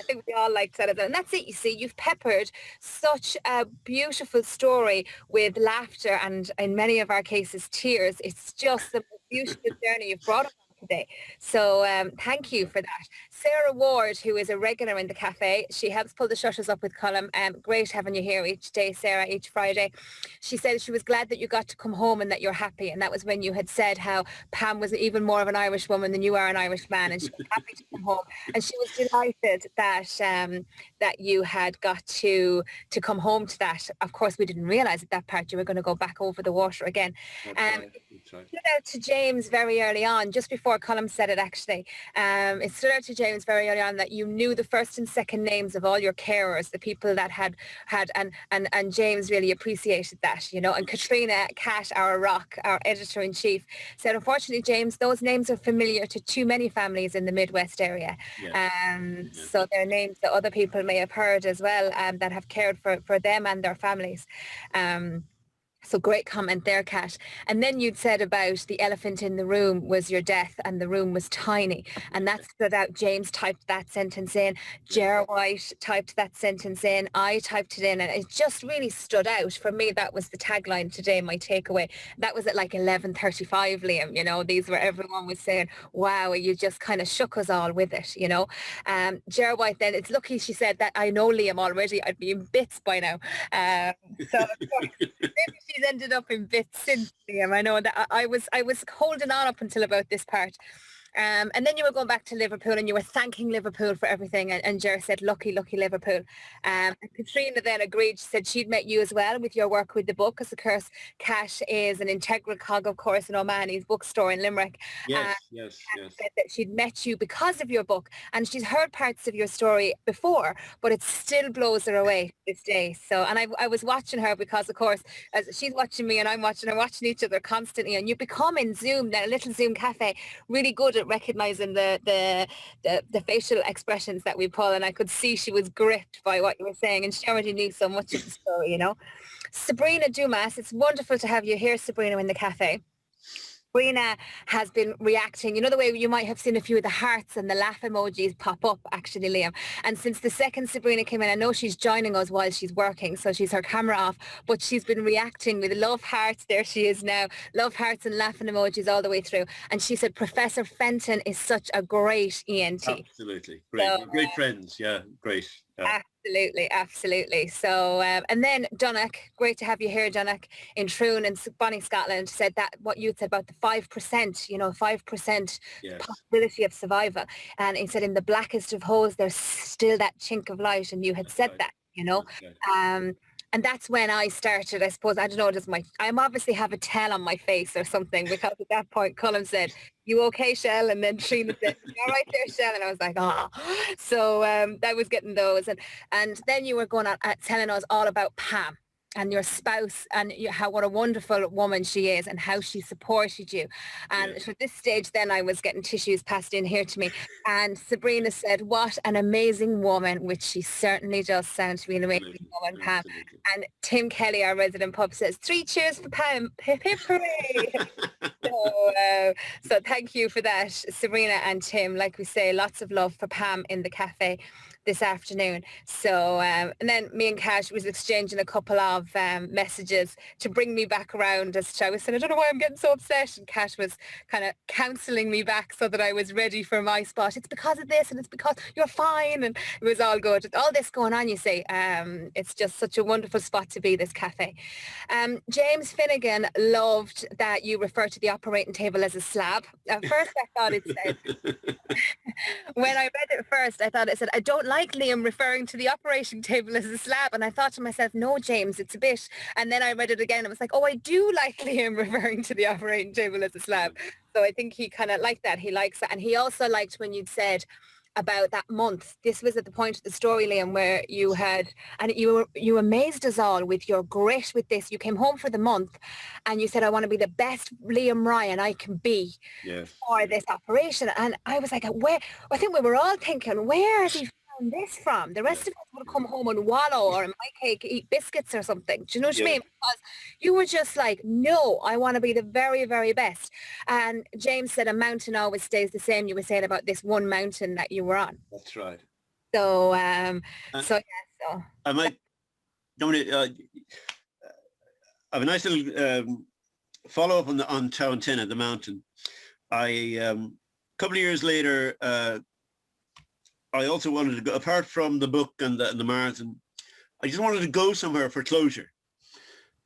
think we all liked that as well. And that's it, you see, you've peppered such a beautiful story with laughter and in many of our cases tears. It's just a beautiful journey you've brought on today. So thank you for that. Sarah Ward, who is a regular in the cafe, she helps pull the shutters up with Colm. Great having you here each day, Sarah, each Friday. She said she was glad that you got to come home and that you're happy. And that was when you had said how Pam was even more of an Irish woman than you are an Irish man, and she was happy to come home. And she was delighted that you had got to come home to that. Of course, we didn't realise at that part you were going to go back over the water again. That's right. It stood out to James very early on, just before Colm said it actually. It stood out to James very early on that you knew the first and second names of all your carers, the people that had and James really appreciated that, you know. And Katrina Cat, our rock, our editor-in-chief, said, unfortunately, James, those names are familiar to too many families in the Midwest area. So they're names that other people may have heard as well, that have cared for them and their families. So great comment there, Kat. And then you'd said about the elephant in the room was your death and the room was tiny. And that stood out. James typed that sentence in. Ger White typed that sentence in. I typed it in. And it just really stood out. For me, that was the tagline today, my takeaway. That was at like 11:35, Liam. You know, these were, everyone was saying, wow, you just kind of shook us all with it, you know. Ger White then, it's lucky she said that I know Liam already. I'd be in bits by now. So of course, maybe she's ended up in bits since, Liam. I know that I was holding on up until about this part. And then you were going back to Liverpool and you were thanking Liverpool for everything. And Ger said, lucky Liverpool. And Katrina then agreed. She said she'd met you as well with your work with the book. Because, of course, Kat is an integral cog, of course, in O'Mahony's bookstore in Limerick. Yes. Said that she'd met you because of your book. And she's heard parts of your story before, but it still blows her away this day. So, and I was watching her because, of course, as she's watching me and I'm watching her, watching each other constantly. And you become in Zoom, that little Zoom cafe, really good at recognizing the facial expressions that we pull, and I could see she was gripped by what you were saying, and she already knew so much of the story, you know. Sabrina Dumas, it's wonderful to have you here, Sabrina, in the cafe. Sabrina has been reacting, you know, the way you might have seen a few of the hearts and the laugh emojis pop up, actually, Liam. And since the second Sabrina came in, I know she's joining us while she's working, so she's her camera off, but she's been reacting with love hearts. There she is now, love hearts and laughing emojis all the way through. And she said, Professor Fenton is such a great ENT. Absolutely. Great. So, great friends. Yeah, great. Yeah. Absolutely. So, and then Donach, great to have you here, Donach, in Troon and Bonnie, Scotland, said that what you said about the 5%, you know, 5% possibility of survival. And he said in the blackest of holes, there's still that chink of light. And you had said that, you know. And that's when I started, I suppose, I don't know, I obviously have a tell on my face or something, because at that point, Colm said, you okay, Shell? And then Trina said, all right there, Shell. And I was like, ah. So I was getting those. And then you were going on telling us all about Pam and your spouse and how what a wonderful woman she is and how she supported you. And at this stage then I was getting tissues passed in here to me, and Sabrina said, what an amazing woman, which she certainly does sound to be an amazing woman, Pam. And Tim Kelly, our resident pub, says 3 cheers for Pam, hip hip hooray. So thank you for that, Sabrina and Tim. Like we say, lots of love for Pam in the cafe this afternoon. So and then me and Cash was exchanging a couple of messages to bring me back around, as I was saying, I don't know why I'm getting so upset, and Cash was kind of counselling me back so that I was ready for my spot. It's because of this and it's because you're fine, and it was all good. All this going on, you see, it's just such a wonderful spot to be, this cafe. James Finnegan loved that you refer to the operating table as a slab. At first I thought it said when I read it first, I thought it said, I don't like Liam referring to the operating table as a slab. And I thought to myself, no, James, it's a bit. And then I read it again and I was like, oh, I do like Liam referring to the operating table as a slab. So I think he kind of liked that. He likes that. And he also liked when you'd said about that month. This was at the point of the story, Liam, where you had, and you amazed us all with your grit with this. You came home for the month and you said, I want to be the best Liam Ryan I can be for this operation. And I was like, where? I think we were all thinking, where has he found this from? The rest of us would come home and wallow, or in my case, eat biscuits or something. Do you know what I mean? Because you were just like, no, I want to be the very, very best. And James said a mountain always stays the same. You were saying about this one mountain that you were on. That's right. So, so I might, I have a nice little follow-up on Town 10 at the mountain. I couple of years later, I also wanted to go, apart from the book and the marathon, I just wanted to go somewhere for closure.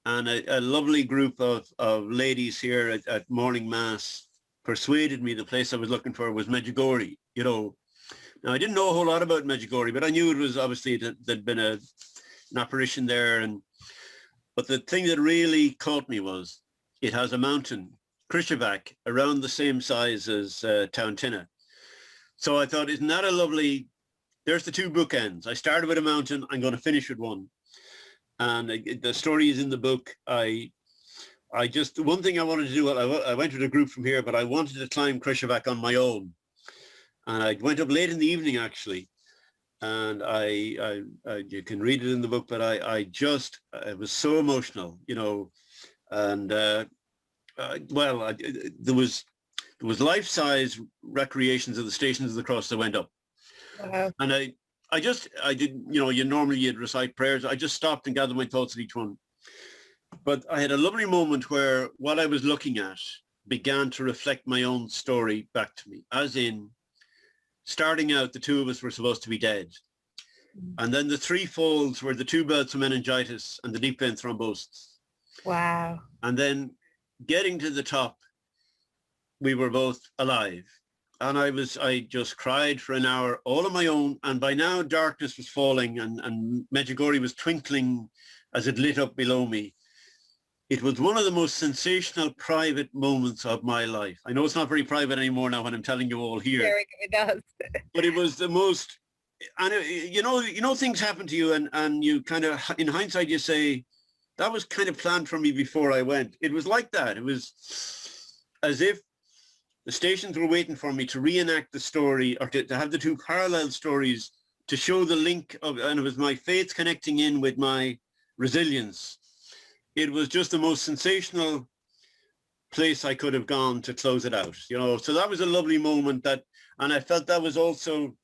And a lovely group of ladies here at morning mass persuaded me the place I was looking for was Medjugorje. You know, now I didn't know a whole lot about Medjugorje, but I knew it was obviously there'd been an apparition there. But the thing that really caught me was it has a mountain, Krzyżowiak, around the same size as Tawantinna. So I thought, isn't that a lovely, there's the two bookends. I started with a mountain, I'm going to finish with one. And the story is in the book. I just, one thing I wanted to do, I went with a group from here, but I wanted to climb Krzyżowiak on my own. And I went up late in the evening, actually. And you can read it in the book, but I was so emotional, you know. And well, there was life-size recreations of the Stations of the Cross that went up. Wow. And I did, you know, you'd recite prayers. I just stopped and gathered my thoughts at each one. But I had a lovely moment where what I was looking at began to reflect my own story back to me, as in, starting out, the two of us were supposed to be dead. And then the three folds were the two bouts of meningitis and the deep vein thrombosis. Wow. And then getting to the top, we were both alive. And I just cried for an hour all on my own. And by now darkness was falling and Medjugorje was twinkling as it lit up below me. It was one of the most sensational private moments of my life. I know it's not very private anymore now when I'm telling you all here. It does. But it was the most, and you know, things happen to you and you kind of, in hindsight, you say, that was kind of planned for me before I went. It was like that. It was as if the Stations were waiting for me to reenact the story, or to have the two parallel stories to show the link of, and it was my faith connecting in with my resilience. It was just the most sensational place I could have gone to close it out, you know. So that was a lovely moment, and I felt that was also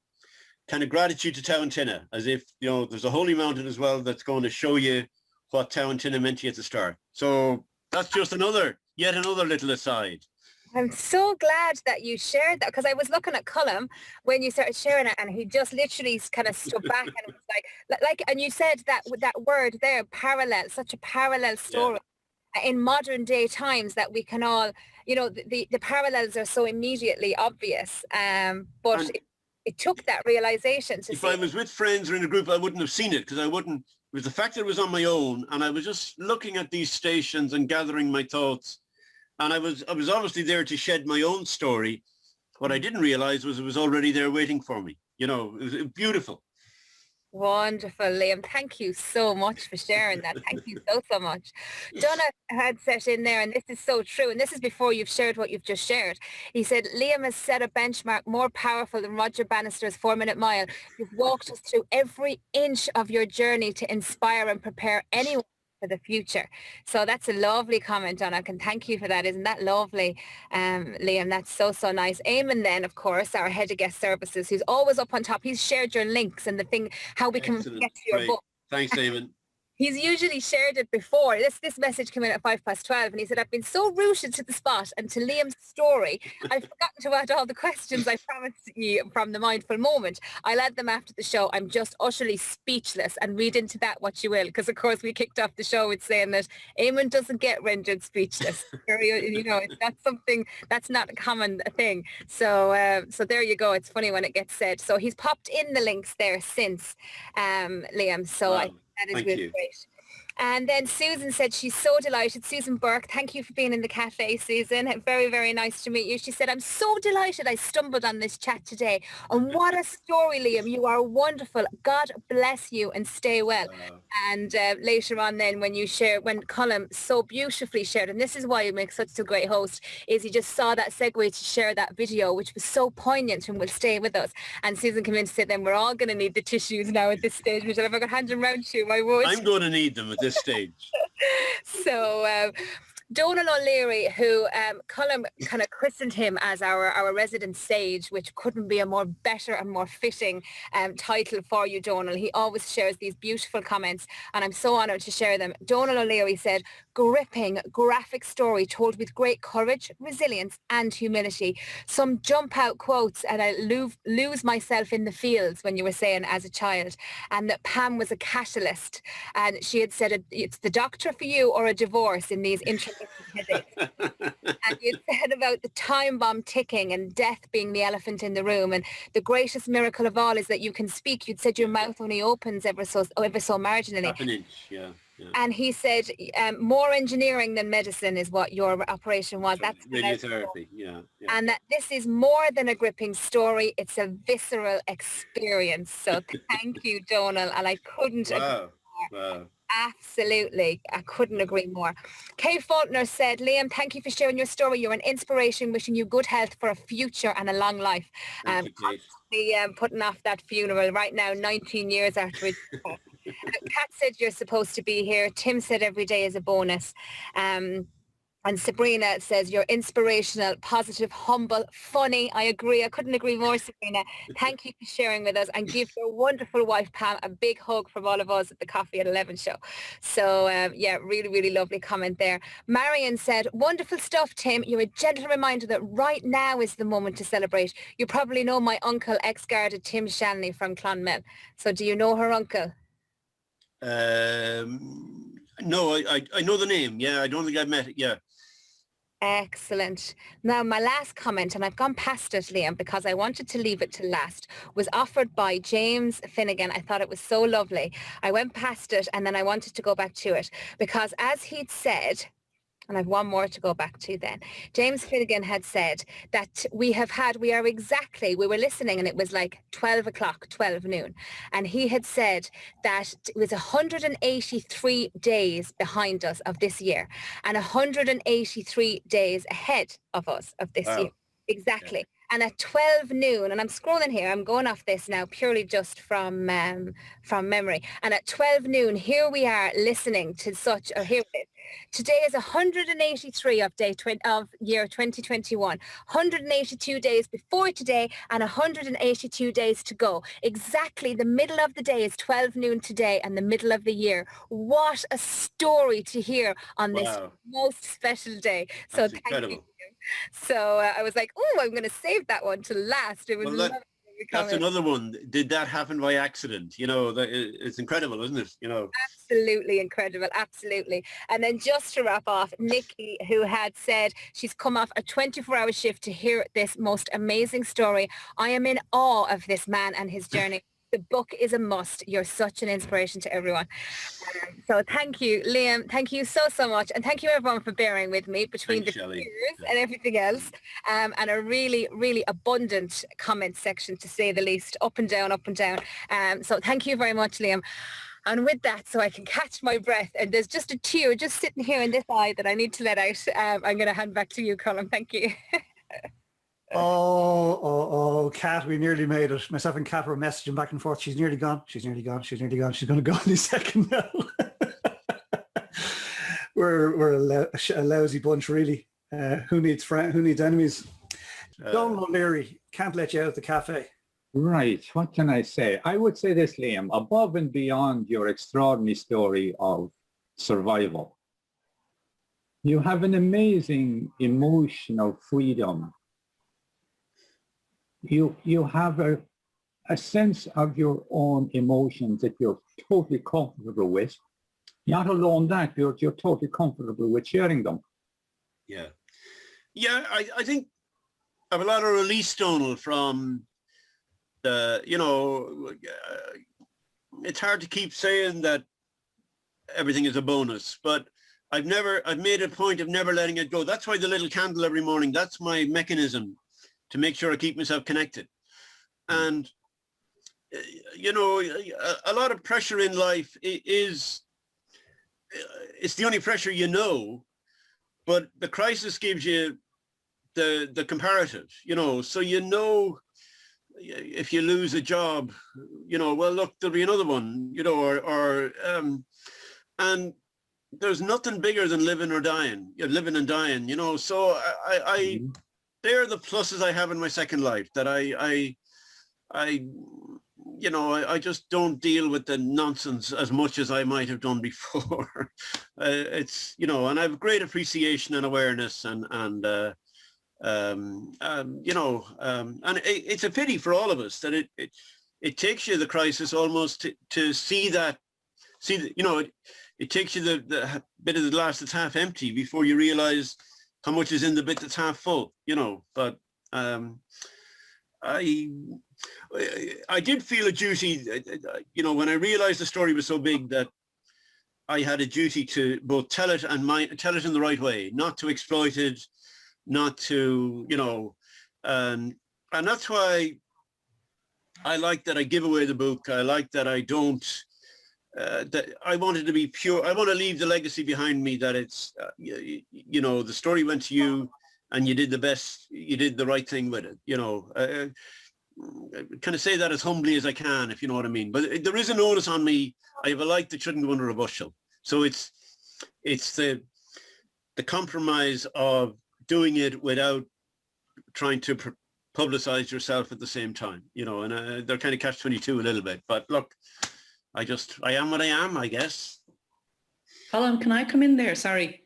kind of gratitude to Tawantinna, as if, you know, there's a holy mountain as well that's going to show you what Tawantinna meant to you at the start. So that's just yet another little aside. I'm so glad that you shared that, because I was looking at Colm when you started sharing it, and he just literally kind of stood back and was like, and you said that with that word there, parallel, such a parallel story. Yeah. In modern day times that we can all, you know, the parallels are so immediately obvious, but it took that realization to see. If I was with friends or in a group, I wouldn't have seen it, because it was the fact that it was on my own, and I was just looking at these stations and gathering my thoughts. And I was obviously there to shed my own story. What I didn't realize was it was already there waiting for me. You know, it was beautiful. Wonderful, Liam. Thank you so much for sharing that. Thank you so much. Donna had set in there, and this is so true, and this is before you've shared what you've just shared. He said, Liam has set a benchmark more powerful than Roger Bannister's 4-minute mile. You've walked us through every inch of your journey to inspire and prepare anyone for the future. So that's a lovely comment, Donna. I can thank you for that. Isn't that lovely, Liam? That's so nice. Eamon then, of course, our head of guest services, who's always up on top. He's shared your links and the thing, how we can Excellent. get to your Great. book. Thanks, Eamon. He's usually shared it before. This message came in at 12:05, and he said, I've been so rooted to the spot and to Liam's story, I've forgotten to add all the questions I promised you from the Mindful Moment. I'll add them after the show. I'm just utterly speechless, and read into that what you will, because of course we kicked off the show with saying that Eamon doesn't get rendered speechless. You know, that's something, that's not a common thing. So so there you go. It's funny when it gets said. So he's popped in the links there since, Liam. So Wow. I that is Thank really you. great. And then Susan said she's so delighted. Susan Burke, thank you for being in the cafe, Susan. Very, very nice to meet you. She said, I'm so delighted I stumbled on this chat today. And what a story, Liam. You are wonderful. God bless you and stay well. And later on then when Colm so beautifully shared, and this is why you make such a great host, is he just saw that segue to share that video, which was so poignant and will stay with us. And Susan came in to say, then we're all going to need the tissues now at this stage, which if I could hand them round to you, I would. I'm going to need them at this stage. So Donal O'Leary, who Colm kind of christened him as our resident sage, which couldn't be a more better and more fitting title for you, Donal. He always shares these beautiful comments, and I'm so honoured to share them. Donal O'Leary said, gripping, graphic story told with great courage, resilience and humility. Some jump out quotes, and I lose myself in the fields when you were saying as a child, and that Pam was a catalyst, and she had said it's the doctor for you or a divorce in these intermittent headaches. And you said about the time bomb ticking and death being the elephant in the room, and the greatest miracle of all is that you can speak. You'd said your mouth only opens ever so marginally. Half an inch, yeah. And he said more engineering than medicine is what your operation was. That's radiotherapy, yeah. And that this is more than a gripping story. It's a visceral experience. So thank you, Donal. And I couldn't agree more. Absolutely. I couldn't agree more. Kay Faulkner said, Liam, thank you for sharing your story. You're an inspiration, wishing you good health for a future and a long life. Thank you, Kate. Putting off that funeral right now, 19 years after it. Kat said you're supposed to be here. Tim said every day is a bonus. And Sabrina says you're inspirational, positive, humble, funny. I agree. I couldn't agree more, Sabrina. Thank you for sharing with us, and give your wonderful wife, Pam, a big hug from all of us at the Coffee at 11 show. So yeah, really, really lovely comment there. Marion said, wonderful stuff, Tim. You're a gentle reminder that right now is the moment to celebrate. You probably know my uncle, ex-guarded Tim Shanley from Clonmel. So do you know her uncle? No, I know the name. Yeah, I don't think I've met it. Yeah. Excellent. Now, my last comment, and I've gone past it, Liam, because I wanted to leave it to last, was offered by James Finnegan. I thought it was so lovely. I went past it and then I wanted to go back to it because, as he'd said, and I've one more to go back to then. James Finnegan had said that we were listening and it was like 12 o'clock, 12 noon. And he had said that it was 183 days behind us of this year and 183 days ahead of us of this year. Exactly. Yeah. And at 12 noon, and I'm scrolling here, I'm going off this now purely just from memory. And at 12 noon, here we are listening to such, here it is. Today is 183 of year 2021, 182 days before today and 182 days to go. Exactly the middle of the day is 12 noon today and the middle of the year. What a story to hear on this most special day. So thank you. So I was like, oh, I'm going to save that one to last. It was lovely. That's another one. Did that happen by accident? You know, it's incredible, isn't it? You know, absolutely incredible. Absolutely. And then just to wrap off, Nikki, who had said she's come off a 24-hour shift to hear this most amazing story. I am in awe of this man and his journey. The book is a must. You're such an inspiration to everyone. So thank you, Liam. Thank you so much. And thank you everyone for bearing with me between the tears and everything else. And a really, really abundant comment section, to say the least, up and down, up and down. So thank you very much, Liam. And with that, so I can catch my breath, and there's just a tear just sitting here in this eye that I need to let out. I'm going to hand back to you, Colin. Thank you. Kat, we nearly made it. Myself and Kat were messaging back and forth. She's nearly gone. She's nearly gone. She's nearly gone. She's going to go any second now. we're a lousy bunch, really. Who needs enemies? Donal O'Leary, can't let you out of the cafe. Right. What can I say? I would say this, Liam, above and beyond your extraordinary story of survival, you have an amazing emotional freedom. You have a sense of your own emotions that you're totally comfortable with. Not alone that, you're totally comfortable with sharing them. Yeah. Yeah, I think I have a lot of release, Donal, from the, you know, it's hard to keep saying that everything is a bonus, but I've made a point of never letting it go. That's why the little candle every morning, that's my mechanism to make sure I keep myself connected. And, you know, a lot of pressure in life it's the only pressure you know, but the crisis gives you the comparative, you know, so you know, if you lose a job, you know, well, look, there'll be another one, you know, and there's nothing bigger than living and dying, you know, so they're the pluses I have in my second life, that I you know, I just don't deal with the nonsense as much as I might have done before. It's, you know, and I have great appreciation and awareness and you know, and it's a pity for all of us that it takes you the crisis almost to see that, you know, it takes you the bit of the glass that's half empty before you realize how much is in the bit that's half full, you know. But I did feel a duty, you know, when I realized the story was so big that I had a duty to both tell it and tell it in the right way, not to exploit it, not to, you know, and that's why I like that I give away the book. I like that I don't, that I wanted to be pure. I want to leave the legacy behind me that it's, you know, the story went to you and you did the best, you did the right thing with it, you know. Kind of say that as humbly as I can, if you know what I mean. But there is an onus on me. I have a light that shouldn't go under a bushel. So it's the compromise of doing it without trying to publicize yourself at the same time, you know, and they're kind of catch-22 a little bit. But look, I am what I am, I guess. Colin, can I come in there? Sorry.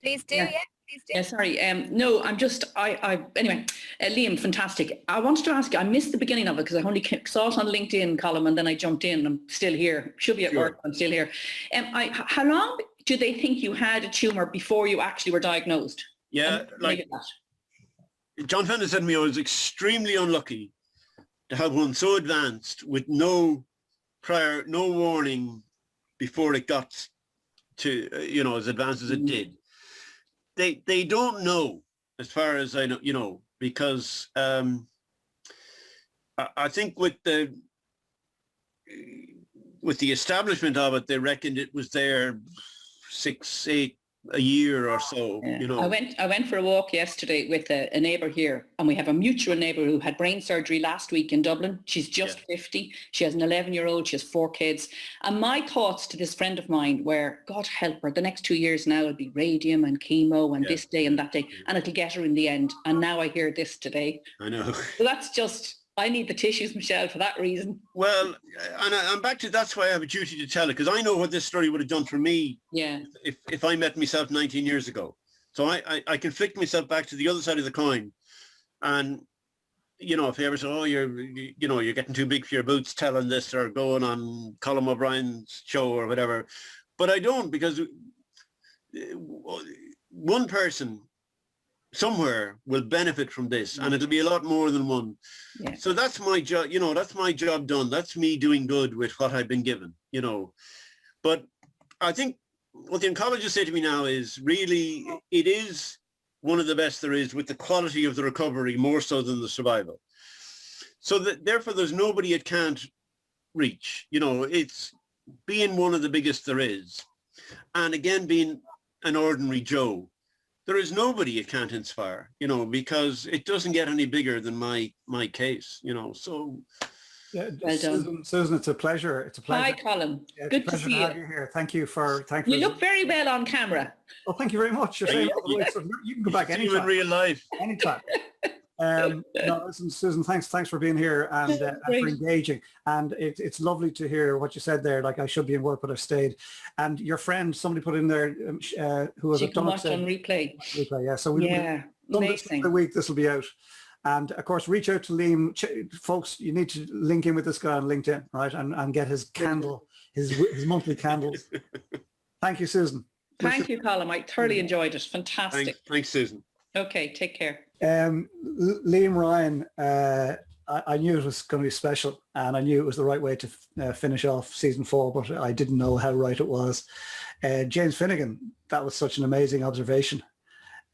Please do, yeah. Please do. Yeah, sorry. No, I'm just, anyway, Liam, fantastic. I wanted to ask you, I missed the beginning of it because I only saw it on LinkedIn column and then I jumped in. I'm still here. Should be at work. I'm still here. How long do they think you had a tumour before you actually were diagnosed? Yeah, like John Fenton said to me, I was extremely unlucky to have one so advanced with no warning before it got to, you know, as advanced as it did. They don't know, as far as I know, you know, because I think with the establishment of it, they reckoned it was there 6, 8 a year or so, yeah. You know. I went for a walk yesterday with a neighbour here, and we have a mutual neighbour who had brain surgery last week in Dublin. She's just 50. She has an 11-year-old. She has 4 kids. And my thoughts to this friend of mine were, God help her, the next 2 years now it'll be radium and chemo and this day and that day, and it'll get her in the end. And now I hear this today. I know. So that's just, I need the tissues, Michelle, for that reason. Well, and I'm back to, that's why I have a duty to tell it, because I know what this story would have done for me. Yeah. If I met myself 19 years ago. So I can flick myself back to the other side of the coin. And, you know, if they ever say, oh, you're getting too big for your boots telling this or going on Colin O'Brien's show or whatever. But I don't, because one person somewhere will benefit from this, and it'll be a lot more than one. Yeah. So that's my job, you know, that's my job done. That's me doing good with what I've been given, you know. But I think what the oncologists say to me now is really, it is one of the best there is, with the quality of the recovery more so than the survival. So that therefore there's nobody it can't reach, you know. It's being one of the biggest there is, and again being an ordinary Joe. There is nobody it can't inspire, you know, because it doesn't get any bigger than my case, you know. So yeah, Susan, it's a pleasure. It's a pleasure. Hi, Colin. Yeah, good to see you. Have you here. Thank you for. You look very well on camera. Oh, thank you very much. You're saying all the way, so you can go back anytime. In real life. Anytime. No, listen, Susan, thanks for being here and for engaging. And it's lovely to hear what you said there. Like, I should be in work, but I've stayed. And your friend, somebody put in there who was done watch on replay. Yeah, so we'll done this for the week. This will be out. And of course, reach out to Liam. Folks, you need to link in with this guy on LinkedIn, right? And get his candle, his monthly candles. Thank you, Susan. Thank you, Colin. I thoroughly enjoyed it. Fantastic. Thanks, Susan. Okay, take care. Liam Ryan, I knew it was going to be special, and I knew it was the right way to finish off season 4, but I didn't know how right it was. James Finnegan, that was such an amazing observation.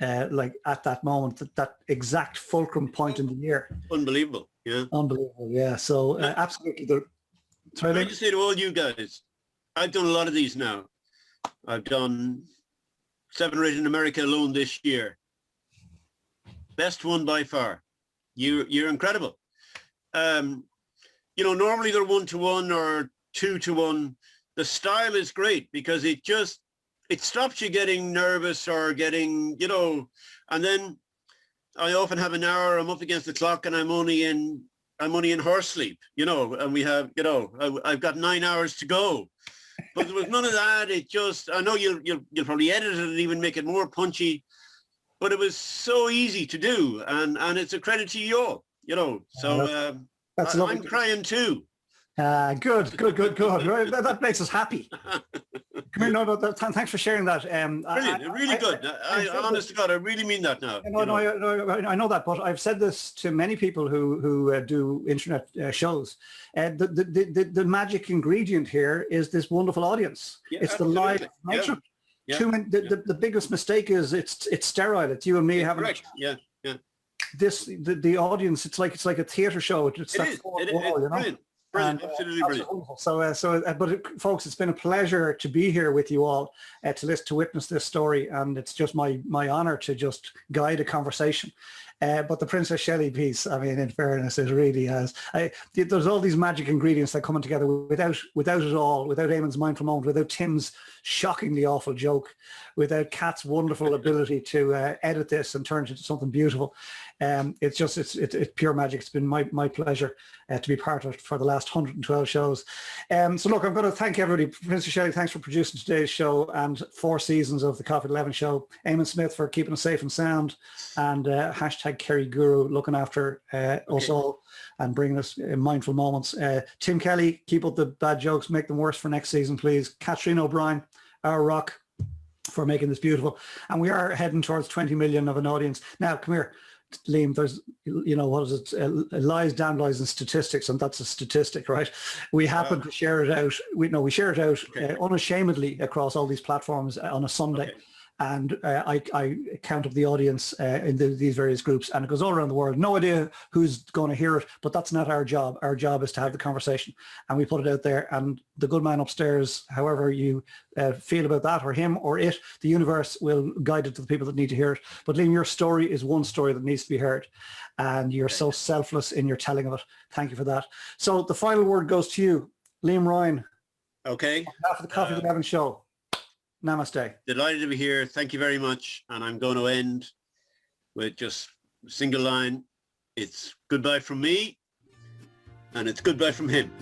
Like at that moment, that exact fulcrum point in the year. Unbelievable, yeah. Unbelievable, yeah. So absolutely. I just say to all you guys, I've done a lot of these now. I've done 7 or 8 in America alone this year. Best one by far. You're incredible. You know, normally they're 1-to-1 or 2-to-1. The style is great because it stops you getting nervous or getting, you know, and then I often have an hour, I'm up against the clock and I'm only in I'm only in horse sleep, and we have, I've got 9 hours to go. But there was none of that. It just, I know you'll probably edit it and even make it more punchy, but it was so easy to do, and it's a credit to you all, So I'm crying too. Good. Right, that makes us happy. Come here, thanks for sharing that. Brilliant, really good. I honest to God, I really mean that now. I know that, but I've said this to many people who do internet shows. The magic ingredient here is this wonderful audience. Yeah, it's absolutely. the live nature. Yeah. The biggest mistake is it's sterile. It's you and me having. Correct. Yeah. The audience. It's like a theatre show. It's Brilliant. Brilliant, absolutely brilliant. But folks, it's been a pleasure to be here with you all, to witness this story, and it's just my honor to just guide a conversation. But the Princess Shelley piece, I mean, in fairness, it really has. There's all these magic ingredients that come together without it all, without Eamon's mindful moment, without Tim's shockingly awful joke, without Kat's wonderful ability to edit this and turn it into something beautiful. It's pure magic. It's been my pleasure to be part of it for the last 112 shows. So look, I'm going to thank everybody. Princess Shelley, thanks for producing today's show and 4 seasons of the Coffee at 11 show. Eamon Smith for keeping us safe and sound, and hashtag Kerry Guru looking after us all and bringing us mindful moments. Tim Kelly, keep up the bad jokes, make them worse for next season, please. Katrina O'Brien, our rock, for making this beautiful. And we are heading towards 20 million of an audience. Now, come here. Liam, there's, what is it? Lies, damn lies, and statistics, and that's a statistic, right? We happen to share it out. We share it out unashamedly across all these platforms on a Sunday. Okay. And I count up the audience in these various groups, and it goes all around the world. No idea who's going to hear it, but that's not our job. Our job is to have the conversation, and we put it out there. And the good man upstairs, however you feel about that, or him or it, the universe will guide it to the people that need to hear it. But Liam, your story is one story that needs to be heard, and you're so selfless in your telling of it. Thank you for that. So the final word goes to you, Liam Ryan. Okay. On behalf of the Coffee with Evan show. Namaste. Delighted to be here. Thank you very much. And I'm going to end with just a single line. It's goodbye from me, and it's goodbye from him.